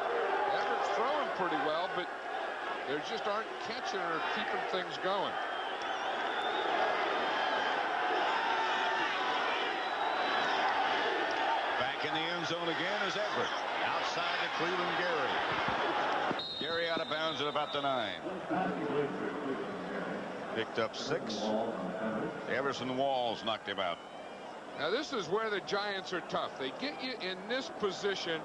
Everett's throwing pretty well, but they just aren't catching or keeping things going. Back in the end zone again is Everett. Outside to Cleveland Gary. Gary out of bounds at about the 9. Picked up 6. Everson Walls knocked him out. Now this is where the Giants are tough. They get you in this position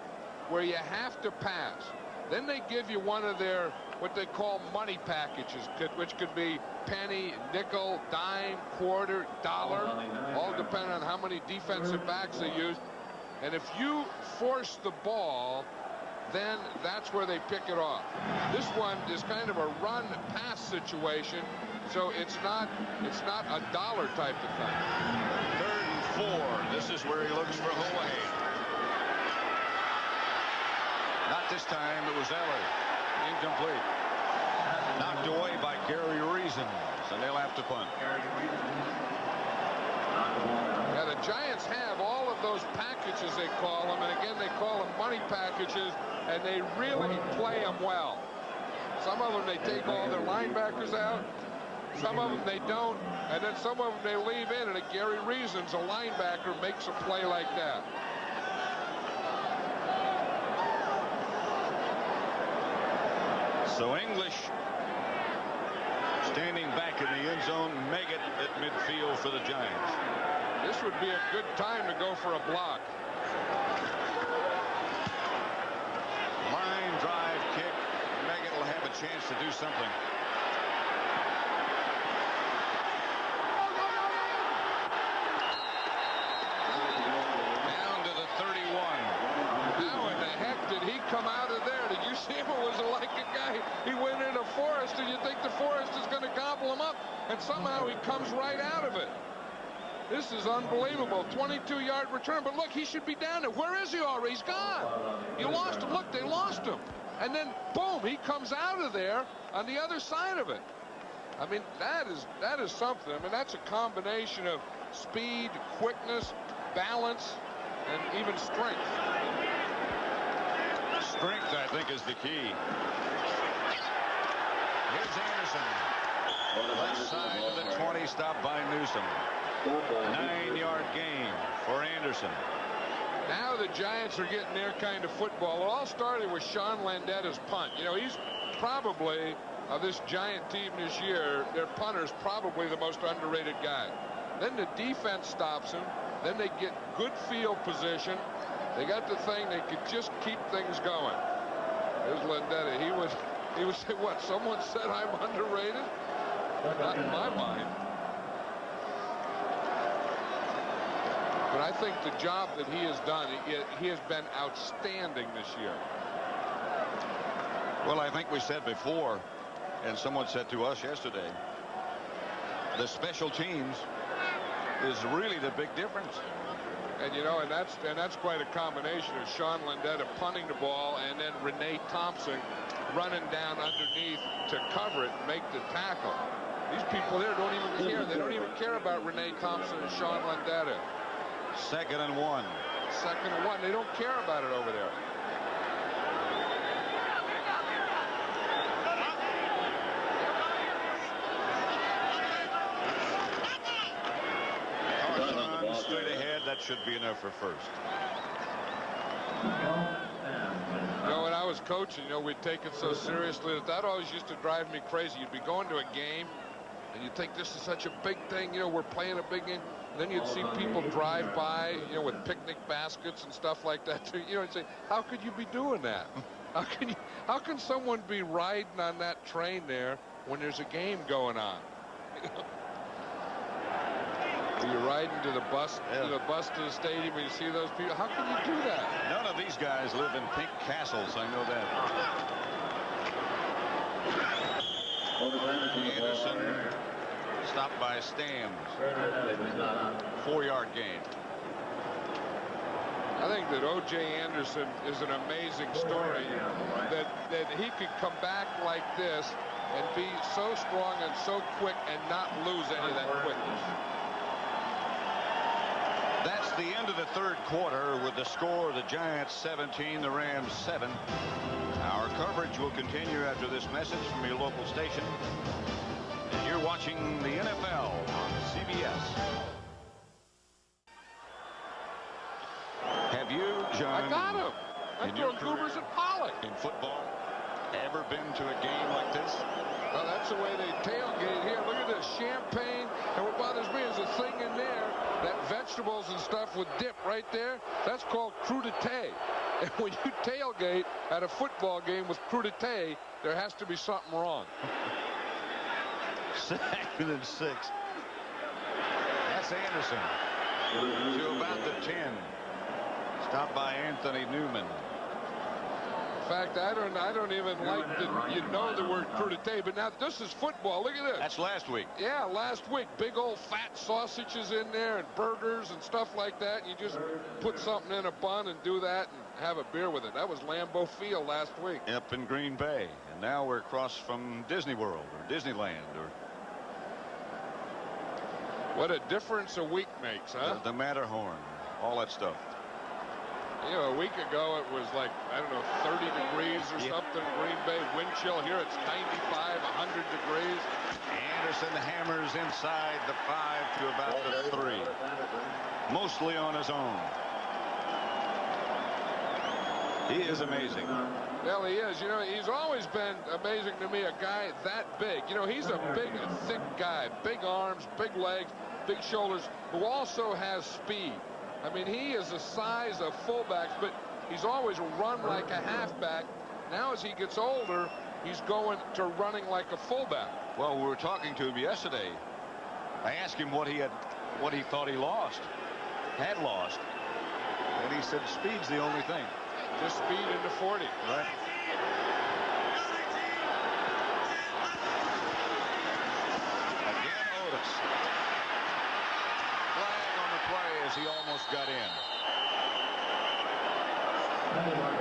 where you have to pass. Then they give you one of their what they call money packages, which could be penny, nickel, dime, quarter, dollar, all depending on how many defensive backs they use. And if you force the ball, then that's where they pick it off. This one is kind of a run pass situation, so it's not a dollar type of thing. 3rd and 4. This is where he looks for Hawaii. Not this time. It was Eller. Incomplete. Knocked away by Gary Reasons, and they'll have to punt. Yeah, the Giants have all of those packages, they call them, and again, they call them money packages, and they really play them well. Some of them, they take all their linebackers out. Some of them, they don't. And then some of them, they leave in, and at Gary Reasons, a linebacker makes a play like that. So English standing back in the end zone, Meggett at midfield for the Giants. This would be a good time to go for a block. Line drive kick. Meggett will have a chance to do something. Down to the 31. How in the heck did he come out of there? Did you see him? It was like a guy, he went into Forrest, and you think the Forrest is going to gobble him up, and somehow he comes right out of it. This is unbelievable. 22-yard return, but look, he should be down there. Where is he already? He's gone. You lost him. Look, they lost him. And then, boom, he comes out of there on the other side of it. I mean, that is something. I mean, that's a combination of speed, quickness, balance, and even strength. Strength, I think, is the key. Here's Anderson. Left side of the 20, stopped by Newsom. 9-yard gain for Anderson. Now the Giants are getting their kind of football. It all started with Sean Landetta's punt. You know, he's probably, of this Giant team this year, their punter's probably the most underrated guy. Then the defense stops him. Then they get good field position. They got the thing. They could just keep things going. There's Landetta. He was what? Someone said I'm underrated? Not in my mind. But I think the job that he has done, he has been outstanding this year. Well, I think we said before, and someone said to us yesterday, the special teams is really the big difference. And you know, and that's quite a combination of Sean Landetta punting the ball and then Renee Thompson running down underneath to cover it and make the tackle. These people there don't even care. They don't even care about Renee Thompson and Sean Landetta. 2nd and 1. 2nd and 1. They don't care about it over there. Carson straight ahead. That should be enough for first. You know, when I was coaching, you know, we'd take it so seriously that always used to drive me crazy. You'd be going to a game, and you'd think this is such a big thing. You know, we're playing a big game. And then you'd see people drive by, you know, with picnic baskets and stuff like that. You know, and say, how could you be doing that? How can someone be riding on that train there when there's a game going on? You're riding to the bus, to the stadium, and you see those people. How can you do that? None of these guys live in pink castles. I know that. Anderson stopped by Stams. 4-yard gain. I think that O.J. Anderson is an amazing story. That he could come back like this and be so strong and so quick and not lose any of that quickness. That's the end of the 3rd quarter with the score: the Giants 17, the Rams 7. Our coverage will continue after this message from your local station. And you're watching the NFL on CBS. Have you, John? I got him. I threw Cougars at Pollock. In football, ever been to a game like this? Well, that's the way they tailgate here. Look at this champagne. And what bothers me is the thing in there, that vegetables and stuff with dip right there, that's called crudité. And when you tailgate at a football game with crudité, there has to be something wrong. 2nd and 6. That's Anderson to about the 10. Stopped by Anthony Newman. In fact, I don't even like that. You know the word crudité, but now this is football. Look at this. That's last week. Yeah, last week. Big old fat sausages in there and burgers and stuff like that. You just put something in a bun and do that and have a beer with it. That was Lambeau Field last week. Up in Green Bay. And now we're across from Disney World or Disneyland. Or what a difference a week makes, huh? the Matterhorn. All that stuff. You know, a week ago it was like, I don't know, 30 degrees or something in Green Bay. Wind chill. Here it's 95, 100 degrees. Anderson hammers inside the 5 to about the 3. Mostly on his own. He is amazing. Well, he is. You know, he's always been amazing to me, a guy that big. You know, he's a big, thick guy. Big arms, big legs, big shoulders, who also has speed. I mean, he is the size of fullbacks, but he's always run like a halfback. Now, as he gets older, he's going to running like a fullback. Well, we were talking to him yesterday. I asked him what he thought he had lost. And he said speed's the only thing. Just speed into 40. Right. Again, Otis. Flag on the play as he almost got in.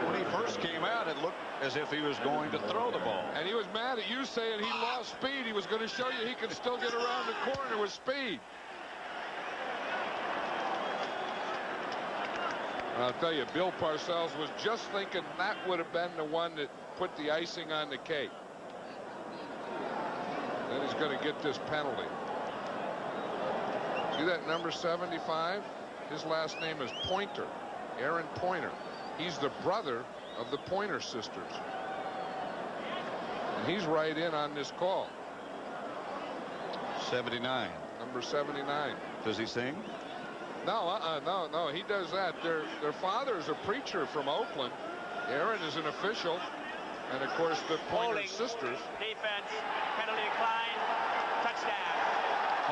When he first came out, it looked as if he was going to throw the ball. And he was mad at you saying he lost speed. He was going to show you he could still get around the corner with speed. I'll tell you, Bill Parcells was just thinking that would have been the one that put the icing on the cake. Then he's going to get this penalty. See that number 75? His last name is Pointer, Aaron Pointer. He's the brother of the Pointer sisters. And he's right in on this call. 79. Number 79. Does he sing? No, no. He does that. Their father is a preacher from Oakland. Aaron is an official. And, of course, the Pointer sisters. Defense, penalty decline, touchdown.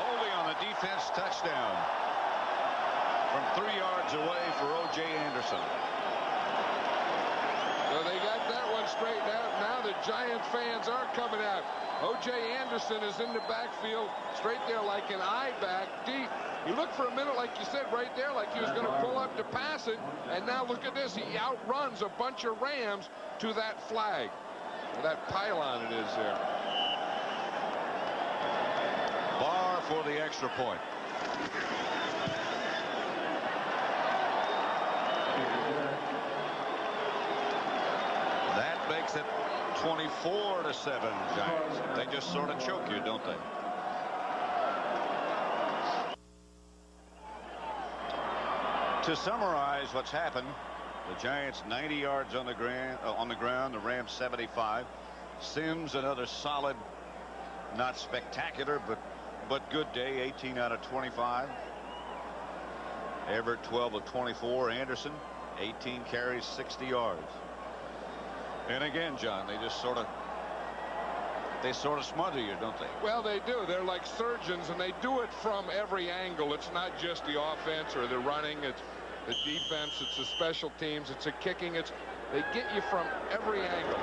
Holding on the defense, touchdown. From 3 yards away for O.J. Anderson. So they got that one straightened out. Now the Giant fans are coming out. O.J. Anderson is in the backfield, straight there like an eye back, deep. He looked for a minute, like you said, right there, like he was going to pull up to pass it. And now look at this. He outruns a bunch of Rams to that flag. Well, that pylon it is there. Barr for the extra point. That makes it 24-7, Giants. They just sort of choke you, don't they? To summarize what's happened, the Giants 90 yards on the ground, the Rams 75. Sims another solid, not spectacular, but good day, 18 out of 25. Everett 12 of 24. Anderson 18 carries, 60 yards. And again, John, they sort of smother you, don't they? Well, they do. They're like surgeons, and they do it from every angle. It's not just the offense or the running. It's the defense. It's the special teams. It's the kicking. They get you from every angle.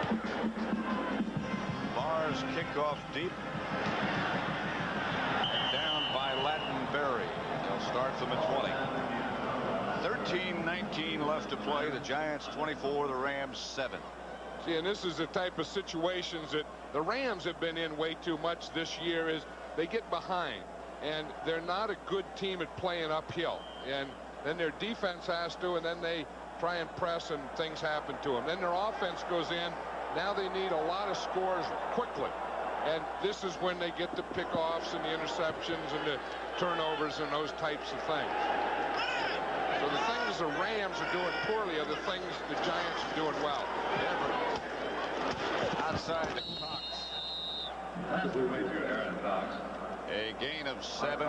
Barr's kickoff deep. And down by Lattenberry. They'll start from the 20. 13-19 left to play. The Giants 24, the Rams 7. See, and this is the type of situations that the Rams have been in way too much this year. Is they get behind, and they're not a good team at playing uphill. And then their defense has to, and then they try and press, and things happen to them. Then their offense goes in. Now they need a lot of scores quickly. And this is when they get the pickoffs and the interceptions and the turnovers and those types of things. So the things the Rams are doing poorly are the things the Giants are doing well. Outside the Cox. A gain of 7.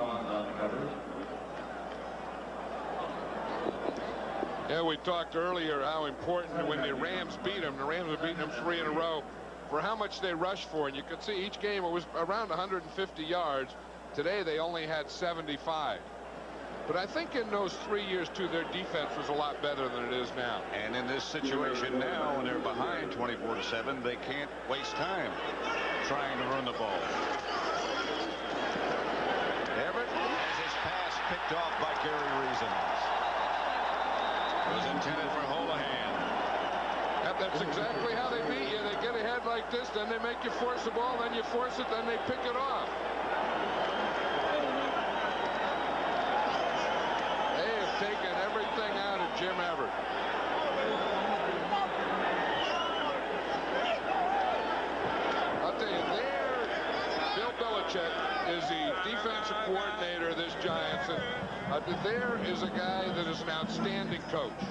Yeah, we talked earlier how important when the Rams beat them. The Rams have beaten them 3 in a row for how much they rushed for. And you could see each game it was around 150 yards. Today they only had 75. But I think in those 3 years, too, their defense was a lot better than it is now. And in this situation now, when they're behind 24-7, they can't waste time trying to run the ball. Everett has his pass picked off by Gary Reasons. It was intended for Holohan. That's exactly how they beat you. They get ahead like this, then they make you force the ball, then you force it, then they pick it off. Taking everything out of Jim Everett. I'll tell you, Bill Belichick is the defensive coordinator of this Giants, and there is a guy that is an outstanding coach.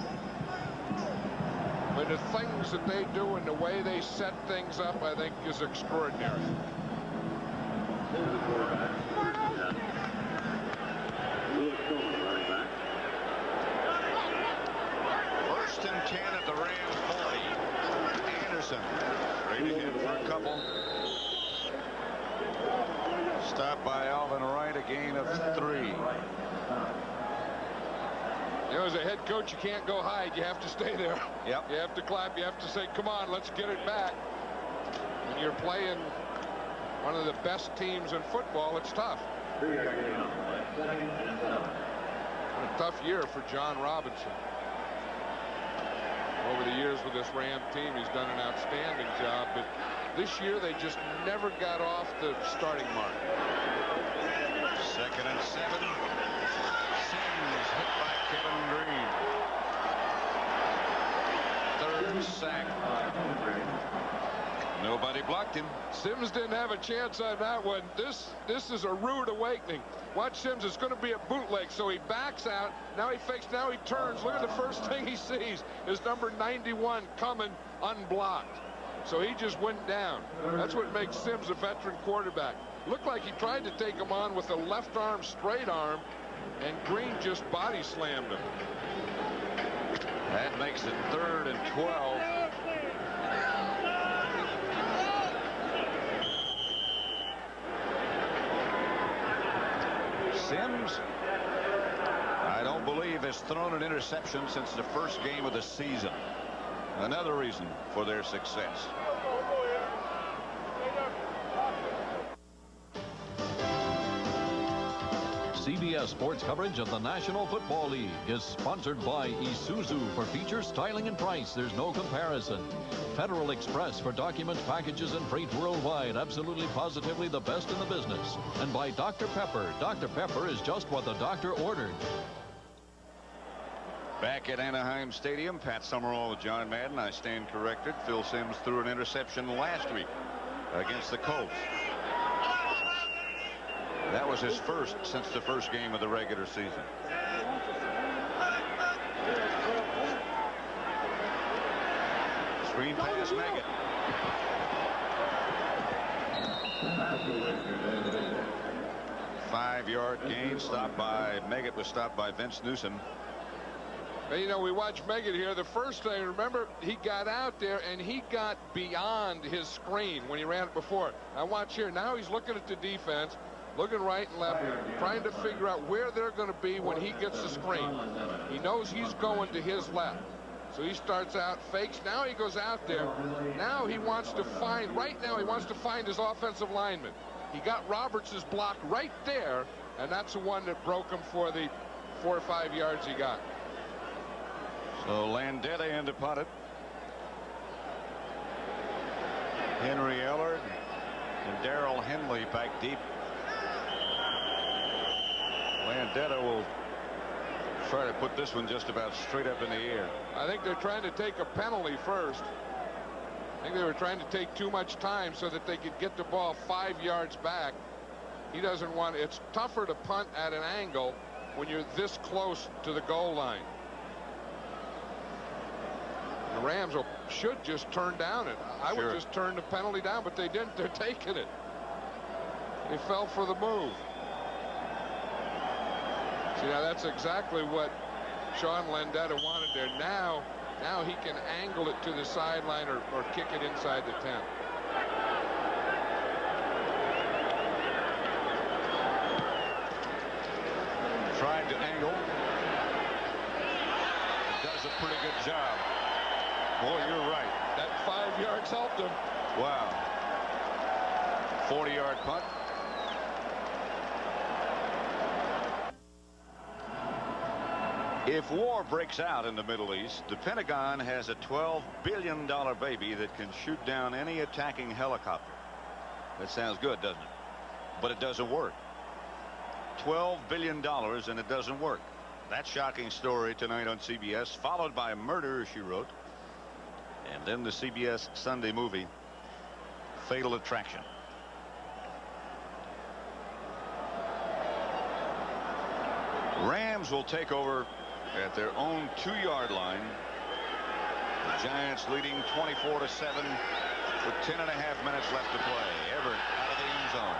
But the things that they do and the way they set things up, I think, is extraordinary. First and 10 at the Rams 40. Anderson trading in for a couple. Stopped by Alvin Wright, a gain of 3. You know, as a head coach, you can't go hide. You have to stay there. Yep. You have to clap. You have to say, come on, let's get it back. When you're playing one of the best teams in football, it's tough. What a tough year for John Robinson. Over the years with this Ram team, he's done an outstanding job, but this year they just never got off the starting mark. 2nd and 7. Sims hit by Kevin Green. 3rd sack. Nobody blocked him. Sims didn't have a chance on that one. This is a rude awakening. Watch Sims. It's going to be a bootleg. So he backs out. Now he fakes. Now he turns. Look at the first thing he sees is number 91 coming unblocked. So he just went down. That's what makes Sims a veteran quarterback. Looked like he tried to take him on with a left arm, straight arm, and Green just body slammed him. That makes it 3rd and 12. Sims, I don't believe, has thrown an interception since the first game of the season. Another reason for their success. CBS Sports coverage of the National Football League is sponsored by Isuzu. For feature, styling, and price, there's no comparison. Federal Express for documents, packages, and freight worldwide. Absolutely, positively the best in the business. And by Dr. Pepper. Dr. Pepper is just what the doctor ordered. Back at Anaheim Stadium, Pat Summerall with John Madden. I stand corrected. Phil Sims threw an interception last week against the Colts. That was his first since the first game of the regular season. Screen pass, Meggett. Five-yard gain, stopped by Meggett, was stopped by Vince Newsom. And, you know, we watched Meggett here. The first thing, remember, he got out there and he got beyond his screen when he ran it before. Now watch here. Now he's looking at the defense, looking right and left, trying to figure out where they're going to be when he gets the screen. He knows he's going to his left. So he starts out, fakes. Now he goes out there. Now he wants to find, right now he wants to find his offensive lineman. He got Roberts' block right there, and that's the one that broke him for the 4 or 5 yards he got. So Landeta in to punt it. Henry Ellard and Darrell Henley back deep. Landeta will try to put this one just about straight up in the air. I think they're trying to take a penalty first. I think they were trying to take too much time so that they could get the ball 5 yards back. He doesn't want, it's tougher to punt at an angle when you're this close to the goal line. The Rams should just turn down it. I would just turn the penalty down, but they didn't. They're taking it. They fell for the move. See, now that's exactly what Sean Landeta wanted there. Now he can angle it to the sideline or kick it inside the 10. Tried to angle. Does a pretty good job. Boy, you're right. That 5 yards helped him. Wow. 40-yard punt. If war breaks out in the Middle East, the Pentagon has a $12 billion baby that can shoot down any attacking helicopter. That sounds good, doesn't it? But it doesn't work. $12 billion and it doesn't work. That shocking story tonight on CBS, followed by Murder, She Wrote, and then the CBS Sunday movie, Fatal Attraction. Rams will take over at their own 2-yard line. The Giants leading 24-7 with 10.5 minutes left to play. Everett out of the end zone.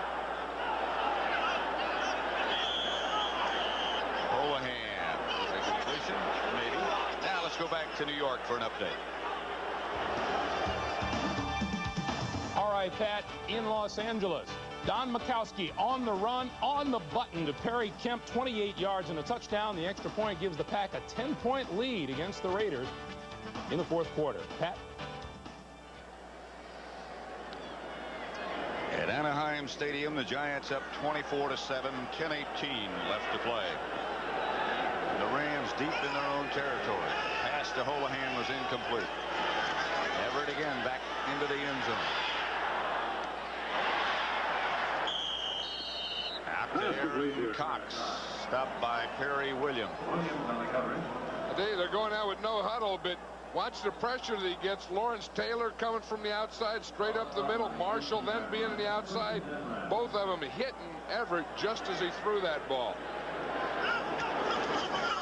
Holohan with a completion, maybe. Now let's go back to New York for an update. All right, Pat, in Los Angeles, Don Majkowski on the run, on the button to Perry Kemp, 28 yards and a touchdown. The extra point gives the Pack a 10-point lead against the Raiders in the fourth quarter. Pat? At Anaheim Stadium, the Giants up 24-7, 10:18 left to play. And the Rams deep in their own territory. Pass to Holohan was incomplete. Everett again back into the end zone. Out to Aaron Cox, stopped by Perry Williams. They're going out with no huddle, but Watch the pressure that he gets. Lawrence Taylor coming from the outside, straight up the middle. Marshall then being on the outside. Both of them hitting Everett just as he threw that ball.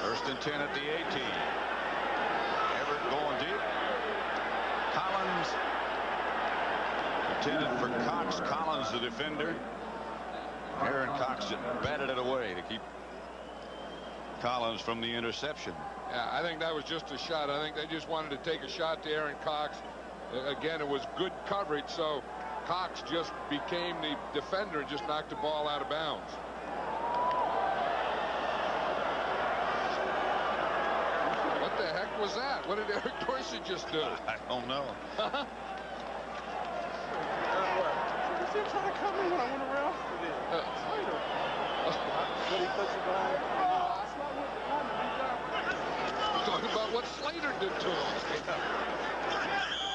1st and 10 at the 18. Everett going deep. Collins intended for Cox. Collins, the defender. Aaron Cox batted it away to keep Collins from the interception. Yeah, I think that was just a shot. I think they just wanted to take a shot to Aaron Cox. Again, it was good coverage, so Cox just became the defender and just knocked the ball out of bounds. What the heck was that? What did Eric Dorsey just do? I don't know. Talking about what Slater did to him.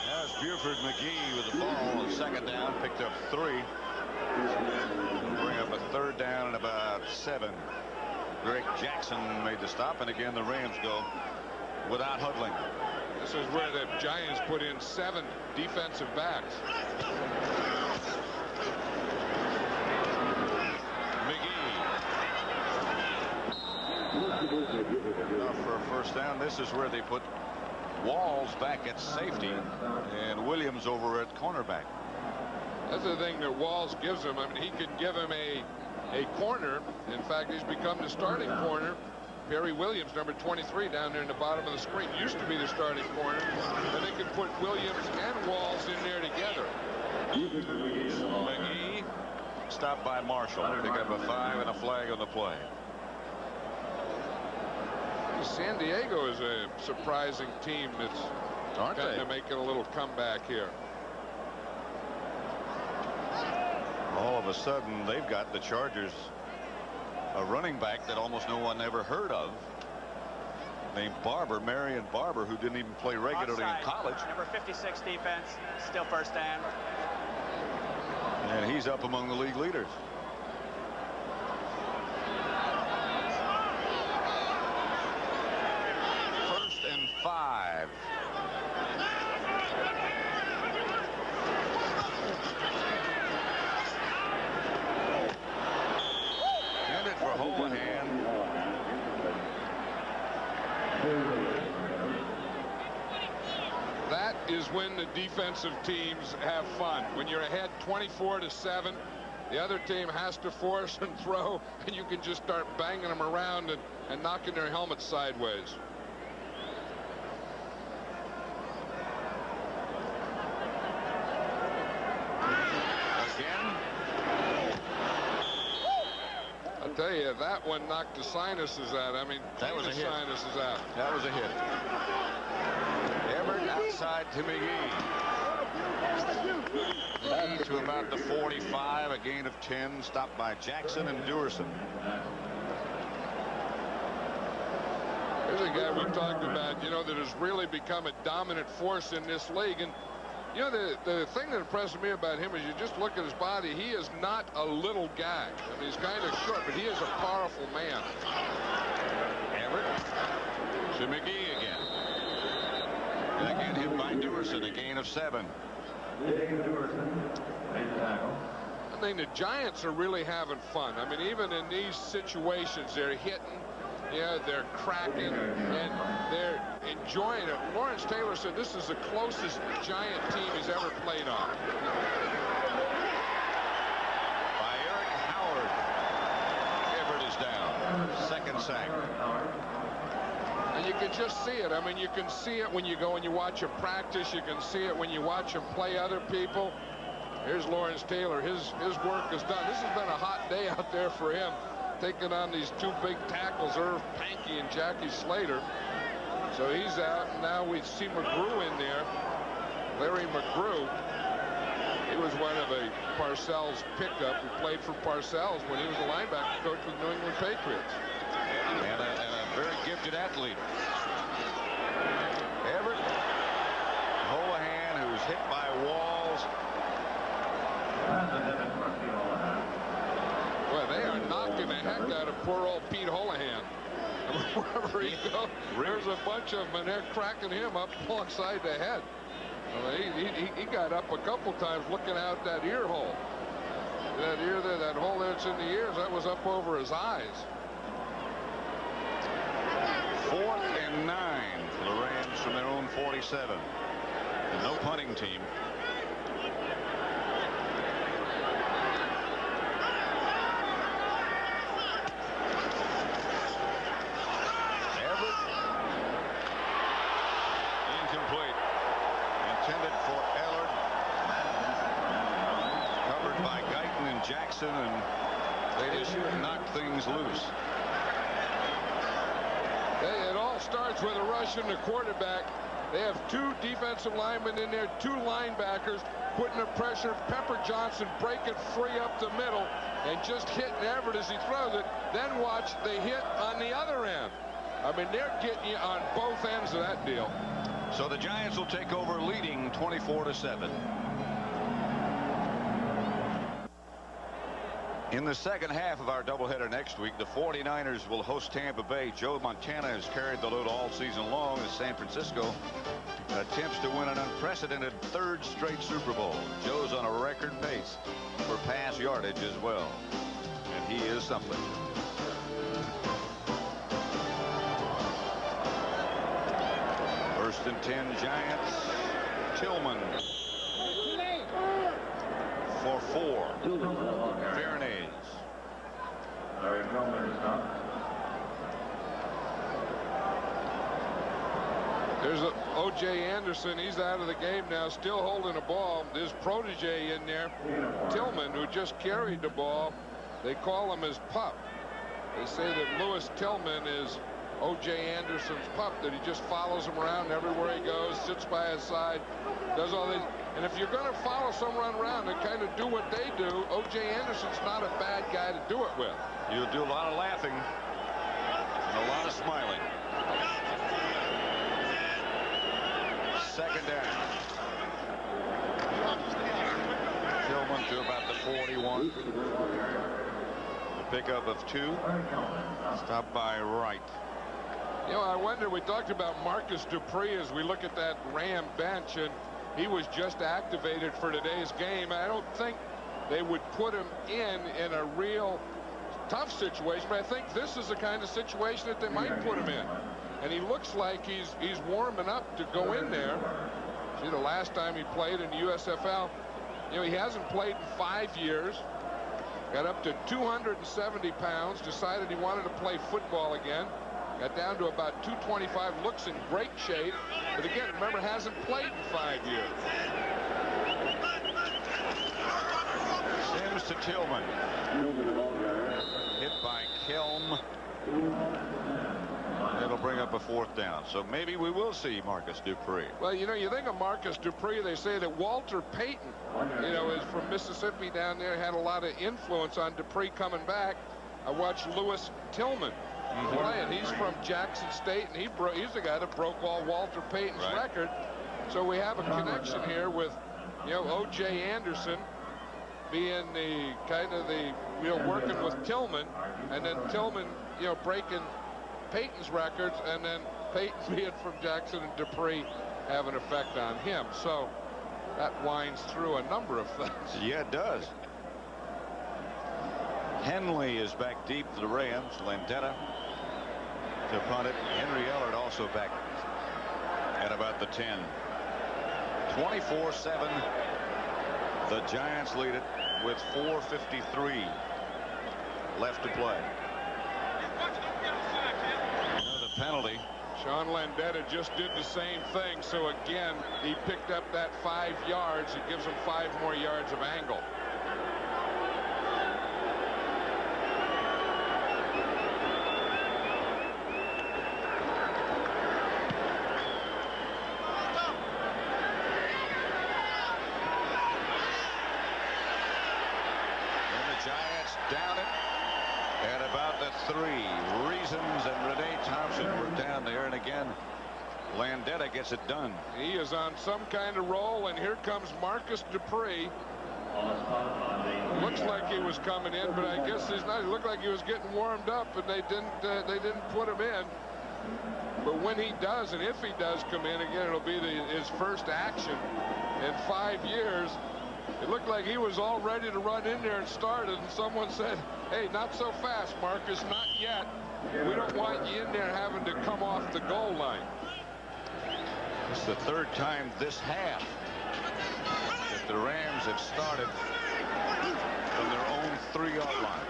That's Buford McGee with the ball on 2nd down. Picked up 3. Bring up a 3rd down and about 7. Greg Jackson made the stop, and again the Rams go without huddling. This is where the Giants put in 7 defensive backs. For a 1st down. This is where they put Walls back at safety and Williams over at cornerback. That's the thing that Walls gives him. I mean, he can give him a corner. In fact, he's become the starting corner. Perry Williams, number 23, down there in the bottom of the screen, used to be the starting corner. And they can put Williams and Walls in there together. McGee stopped by Marshall. Pick up a 5 and a flag on the play. San Diego is a surprising team that's kind of making a little comeback here. All of a sudden, they've got the Chargers a running back that almost no one ever heard of, named Barber, Marion Barber, who didn't even play regularly in college. Number 56 defense, still 1st down. And he's up among the league leaders. 1st and 5. Intended for Holohan. That is when the defensive teams have fun. When you're ahead 24-7, the other team has to force and throw, and you can just start banging them around and knocking their helmets sideways. Again. I'll tell you, that one knocked the sinuses out. I mean, That was a hit. sinuses out. That was a hit. Everett outside to McGee. McGee to about the 45, a gain of 10, stopped by Jackson and Dewerson. Here's a guy we talked about, that has really become a dominant force in this league. And, the thing that impresses me about him is you just look at his body. He is not a little guy. I mean, he's kind of short, but he is a powerful man. Everett to McGee again. And again hit by Dewerson, a gain of 7. I mean, the Giants are really having fun. I mean, even in these situations, they're hitting, they're cracking, and they're enjoying it. Lawrence Taylor said this is the closest Giant team he's ever played on. By Eric Howard. Everett is down. 2nd sack. And you can just see it. I mean, you can see it when you go and you watch him practice. You can see it when you watch him play other people. Here's Lawrence Taylor. His work is done. This has been a hot day out there for him, taking on these 2 big tackles, Irv Pankey and Jackie Slater. So he's out, and now we see McGrew in there. Larry McGrew. He was one of a Parcells pickup who played for Parcells when he was a linebacker coach with New England Patriots. And a very gifted athlete. Everett. Holohan, who's hit by Walls. Well, they are knocking the heck out of poor old Pete Holohan. Wherever he goes, there's a bunch of them, and they're cracking him up alongside the head. Well, he got up a couple times looking out that ear hole. That ear there, that hole that's in the ears, that was up over his eyes. 4th and 9 for the Rams from their own 47. No punting team. Everett. Incomplete. Intended for Ellard. Covered by Guyton and Jackson, and they just knocked things loose. It all starts with a rush in the quarterback. They have 2 defensive linemen in there, 2 linebackers putting the pressure. Pepper Johnson breaking free up the middle and just hitting Everett as he throws it. Then watch the hit on the other end. I mean, they're getting you on both ends of that deal. So the Giants will take over, leading 24-7. In the second half of our doubleheader next week, the 49ers will host Tampa Bay. Joe Montana has carried the load all season long as San Francisco attempts to win an unprecedented 3rd straight Super Bowl. Joe's on a record pace for pass yardage as well, and he is something. First and 10 Giants. Tillman for 4. Fairnays. There's O.J. Anderson. He's out of the game now, still holding the ball. There's protege in there, Tillman, who just carried the ball. They call him his pup. They say that Lewis Tillman is O.J. Anderson's pup, that he just follows him around everywhere he goes, sits by his side, does all this. And if you're going to follow someone around and kind of do what they do, O.J. Anderson's not a bad guy to do it with. You'll do a lot of laughing and a lot of smiling. Second down. Tillman to about the 41. The pickup of 2. Stopped by Wright. You know, I wonder, we talked about Marcus Dupree as we look at that Ram bench, and he was just activated for today's game. I don't think they would put him in a real tough situation, but I think this is the kind of situation that they might put him in. And he looks like he's warming up to go in there. See, the last time he played in the USFL, you know, he hasn't played in 5 years. Got up to 270 pounds, decided he wanted to play football again. Got down to about 225, looks in great shape. But again, remember, hasn't played in 5 years. Sims to Tillman. Hit by Kelm. It'll bring up a 4th down. So maybe we will see Marcus Dupree. Well, you know, you think of Marcus Dupree, they say that Walter Payton, you know, is from Mississippi down there, had a lot of influence on Dupree coming back. I watched Lewis Tillman play, and he's from Jackson State, and he's the guy that broke all Walter Payton's record. So we have a connection here with, you know, O.J. Anderson being the kind of the, you know, working with Tillman, and then Tillman, you know, breaking Payton's records, and then Payton being from Jackson and Dupree have an effect on him. So that winds through a number of things. Yeah, it does. Henley is back deep for the Rams. Landeta to punt it. Henry Ellard also back at about the 10. 24-7. The Giants lead it with 4:53 left to play. The penalty. Sean Landeta just did the same thing. So again, he picked up that 5 yards. It gives him 5 more yards of angle. Down it at about the 3. Reasons and Renee Thompson were down there, and again Landeta gets it done. He is on some kind of roll, and here comes Marcus Dupree. Looks like he was coming in, but I guess he's not. It looked like he was getting warmed up, and they didn't put him in. But when he does, and if he does come in again, it'll be his first action in 5 years. It looked like he was all ready to run in there and start it, and someone said, "Hey, not so fast, Marcus, not yet. We don't want you in there having to come off the goal line." It's the third time this half that the Rams have started from their own 3-yard line.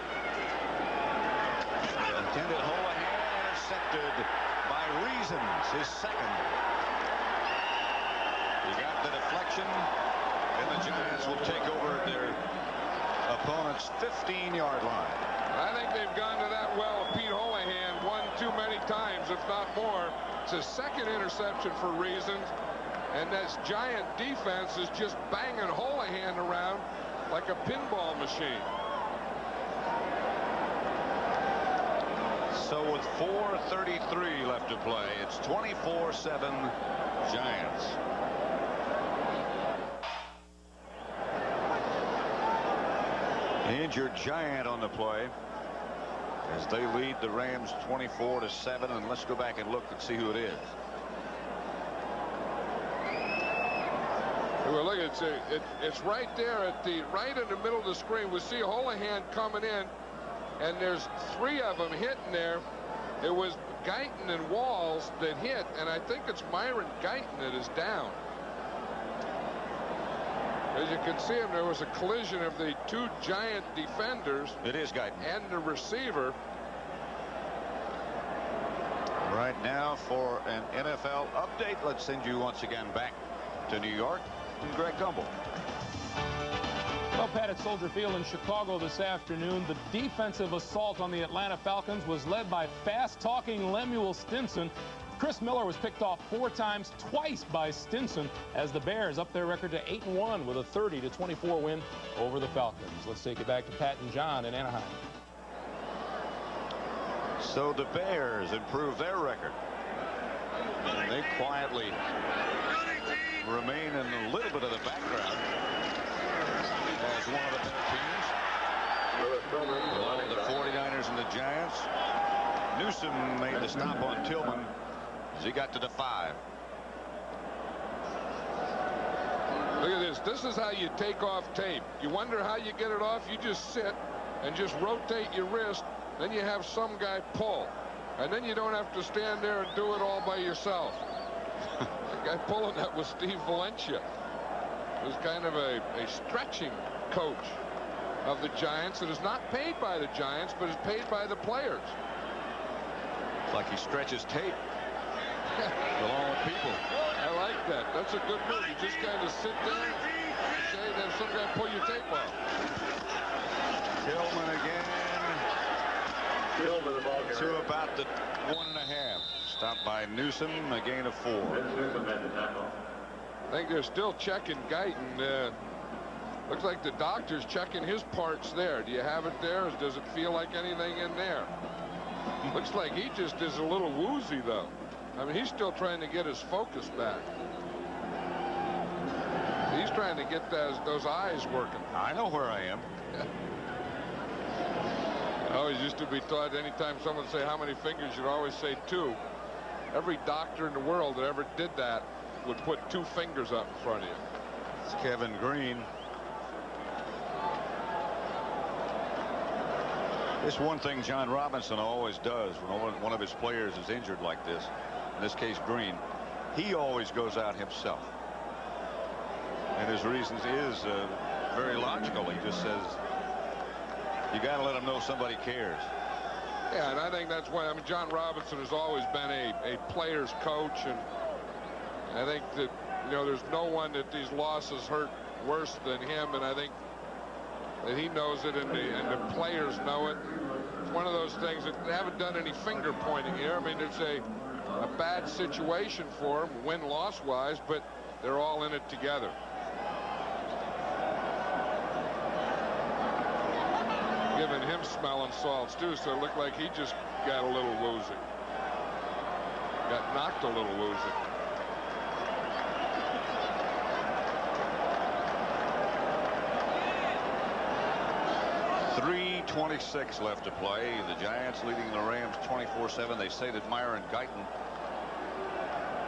Intended Holohan, intercepted by Reasons, his second. He got the deflection, and the Giants will take over at their opponent's 15-yard line. I think they've gone to that well of Pete Holohan one too many times, if not more. It's his second interception for Reasons, and this Giant defense is just banging Holohan around like a pinball machine. So with 4:33 left to play, it's 24-7 Giants. Injured Giant on the play as they lead the Rams 24-7. And let's go back and look and see who it is. Well, look, it's right there right in the middle of the screen. We see Holohan coming in, and there's 3 of them hitting there. It was Guyton and Walls that hit, and I think it's Myron Guyton that is down. As you can see, there was a collision of the 2 Giant defenders. It is Guyton. And the receiver. Right now for an NFL update, let's send you once again back to New York and Greg Gumbel. Well, Pat, at Soldier Field in Chicago this afternoon, the defensive assault on the Atlanta Falcons was led by fast-talking Lemuel Stinson. Chris Miller was picked off 4 times, twice by Stinson, as the Bears up their record to 8-1 with a 30-24 win over the Falcons. Let's take it back to Pat and John in Anaheim. So the Bears improve their record. And they quietly remain in a little bit of the background as one of the better teams. Along with the 49ers and the Giants. Newsom made the stop on Tillman as he got to the 5. Look at this. This is how you take off tape. You wonder how you get it off. You just sit and just rotate your wrist. Then you have some guy pull. And then you don't have to stand there and do it all by yourself. The guy pulling that was Steve Valencia. He was kind of a stretching coach of the Giants that is not paid by the Giants, but is paid by the players. Like he stretches tape along with people. I like that. That's a good move. You just kind of sit there and say, then some guy pull your tape off. Tillman again. To about the 1.5. Stopped by Newsom, a gain of 4. I think they're still checking Guyton. Looks like the doctor's checking his parts there. Do you have it there? Or does it feel like anything in there? Looks like he just is a little woozy, though. I mean, he's still trying to get his focus back. He's trying to get those eyes working. I know where I am. I always used to be taught anytime someone say how many fingers, you'd always say 2. Every doctor in the world that ever did that would put 2 fingers up in front of you. It's Kevin Green. It's one thing John Robinson always does when one of his players is injured like this. In this case, Green. He always goes out himself. And his reasons is very logical. He just says, you got to let them know somebody cares. Yeah, and I think that's why, I mean, John Robinson has always been a player's coach, and I think that, you know, there's no one that these losses hurt worse than him, and I think that he knows it, and the players know it. It's one of those things that they haven't done any finger pointing here. I mean, it's a bad situation for them, win-loss wise, but they're all in it together. Giving him smelling salts too, so it looked like he just got a little woozy. Got knocked a little woozy. 2:26 left to play. The Giants leading the Rams 24-7. They say that Myron Guyton,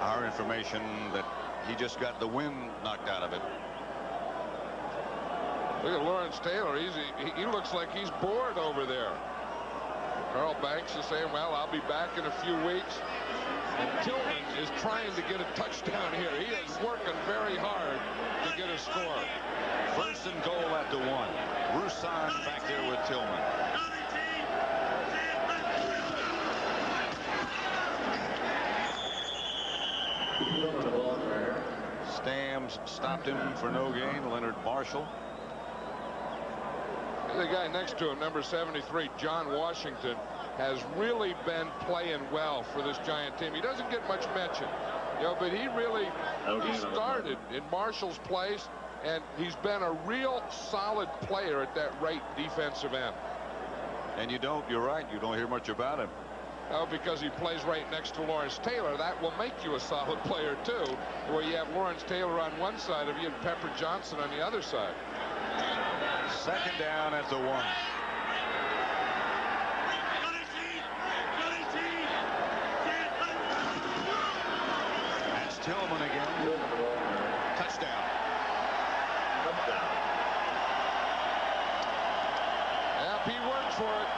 our information that he just got the wind knocked out of it. Look at Lawrence Taylor. He looks like he's bored over there. Carl Banks is saying, well, I'll be back in a few weeks. And Tillman is trying to get a touchdown here. He is working very hard to get a score. First and goal at the 1. Roussan back there with Tillman. Stams stopped him for no gain. Leonard Marshall. The guy next to him, number 73, John Washington, has really been playing well for this Giant team. He doesn't get much mention, but he started in Marshall's place, and he's been a real solid player at that right defensive end. And you're right, you don't hear much about him. Oh, because he plays right next to Lawrence Taylor. That will make you a solid player, too, where you have Lawrence Taylor on one side of you and Pepper Johnson on the other side. Second down at the 1. That's Tillman again. Touchdown. Yep, he worked for it.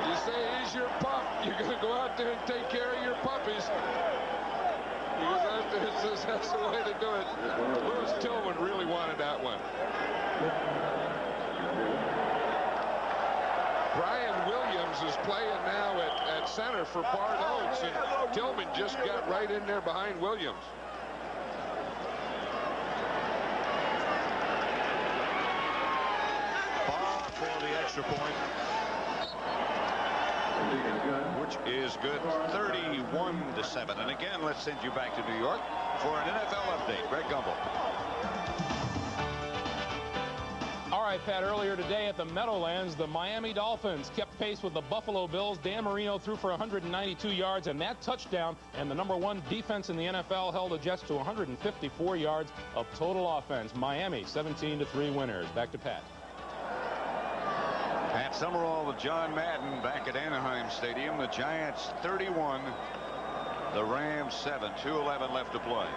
You say he's your pup. You're going to go out there and take care of your puppies. Because that's the way to do it. Lewis Tillman really wanted that one. Brian Williams is playing now at center for Bart Oates, and Tillman just got right in there behind Williams. Barr for the extra point, which is good. 31-7. And again, let's send you back to New York for an NFL update. Greg Gumbel. All right, Pat, earlier today at the Meadowlands, the Miami Dolphins kept pace with the Buffalo Bills. Dan Marino threw for 192 yards and that touchdown, and the #1 defense in the NFL held the Jets to 154 yards of total offense. Miami 17-3 winners. Back to Pat. Pat Summerall with John Madden back at Anaheim Stadium. The Giants 31, the Rams 7, 2:11 left to play.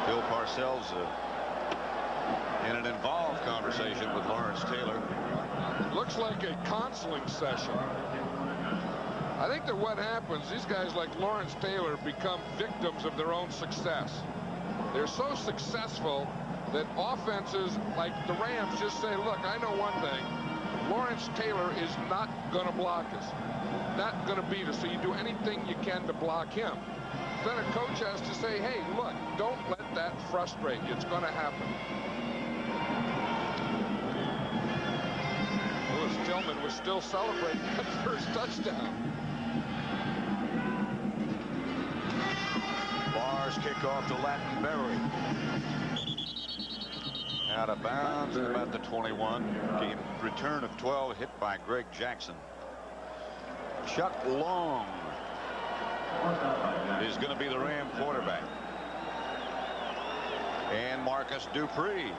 Bill Parcells in an involved conversation with Lawrence Taylor. Looks like a counseling session. I think that what happens, these guys like Lawrence Taylor become victims of their own success. They're so successful that offenses like the Rams just say, look, I know one thing. Lawrence Taylor is not going to block us. Not going to beat us. So you do anything you can to block him. Then a coach has to say, hey, look, don't let that frustrate you. It's going to happen. Lewis Tillman was still celebrating that first touchdown. Barr's kickoff to Lattenberry. Out of bounds at about the 21. Game return of 12 hit by Greg Jackson. Chuck Long is going to be the Ram quarterback. And Marcus Dupree.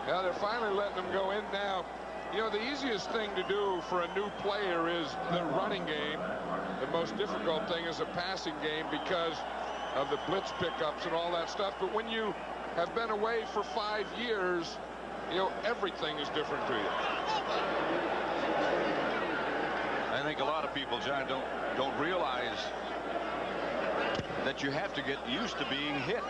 Yeah, they're finally letting them go in now. You know, the easiest thing to do for a new player is the running game. The most difficult thing is a passing game because of the blitz pickups and all that stuff. But when you have been away for 5 years, you know, everything is different to you. I think a lot of people, John, don't realize that you have to get used to being hit.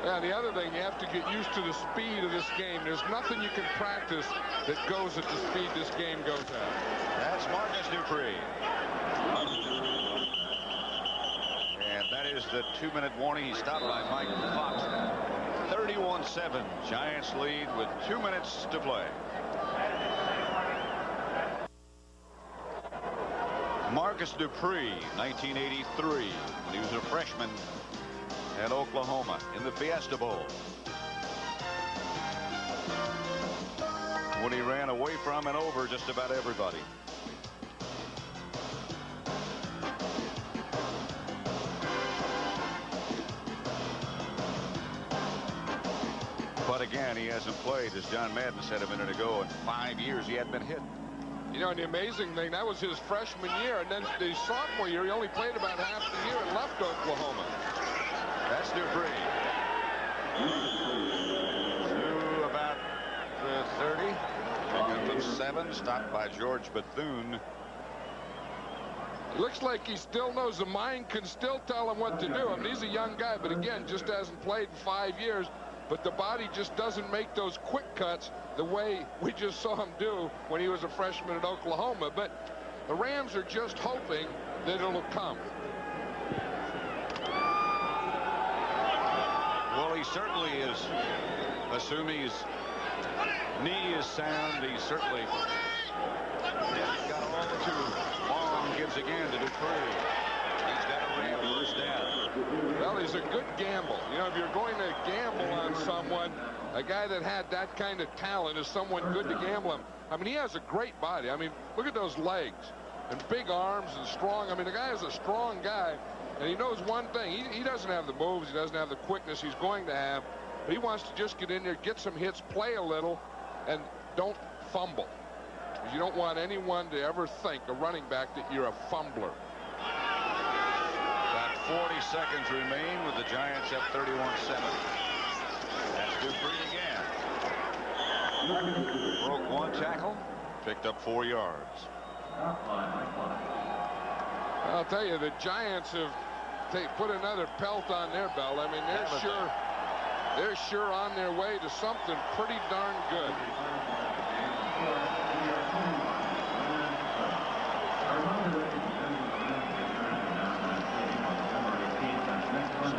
Yeah, the other thing, you have to get used to the speed of this game. There's nothing you can practice that goes at the speed this game goes at. That's Marcus Dupree. And that is the 2-minute warning. He stopped by Mike Fox. 31-7. Giants lead with 2 minutes to play. Marcus Dupree, 1983, when he was a freshman at Oklahoma in the Fiesta Bowl, when he ran away from and over just about everybody. again, he hasn't played, as John Madden said a minute ago. In 5 years, he hadn't been hit. You know, and the amazing thing, that was his freshman year, and then the sophomore year, he only played about half the year and left Oklahoma. That's Dupree. To about the 30. Picking up 7. Stopped by George Bethune. It looks like he still knows. The mind can still tell him what to do. I mean, he's a young guy, but again, just hasn't played in 5 years. But the body just doesn't make those quick cuts the way we just saw him do when he was a freshman at Oklahoma. But the Rams are just hoping that it'll come. Well, he certainly is, assuming his knee is sound. He certainly got all the two. Long gives again to Dupree. He's got a Ram first down. Well, he's a good gamble. You know, if you're going to gamble on someone, a guy that had that kind of talent is someone good to gamble on. I mean, he has a great body. I mean, look at those legs and big arms and strong. I mean, the guy is a strong guy, and he knows one thing. He doesn't have the moves. He doesn't have the quickness he's going to have, but he wants to just get in there, get some hits, play a little, and don't fumble. You don't want anyone to ever think, a running back, that you're a fumbler. 40 seconds remain with the Giants up 31-7. That's Dupree again. Broke one tackle, picked up 4 yards. I'll tell you, the Giants have put another pelt on their belt. I mean, they're sure on their way to something pretty darn good.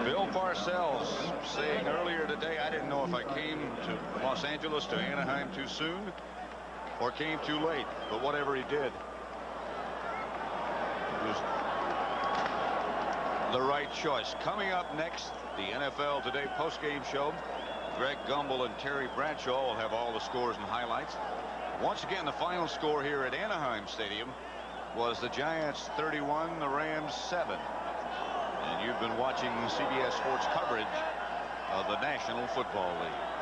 Bill Parcells saying earlier today, I didn't know if I came to Los Angeles, to Anaheim too soon or came too late, but whatever he did, it was the right choice. Coming up next, the NFL Today postgame show. Greg Gumbel and Terry Bradshaw will have all the scores and highlights. Once again, the final score here at Anaheim Stadium was the Giants 31, the Rams 7. And you've been watching CBS Sports coverage of the National Football League.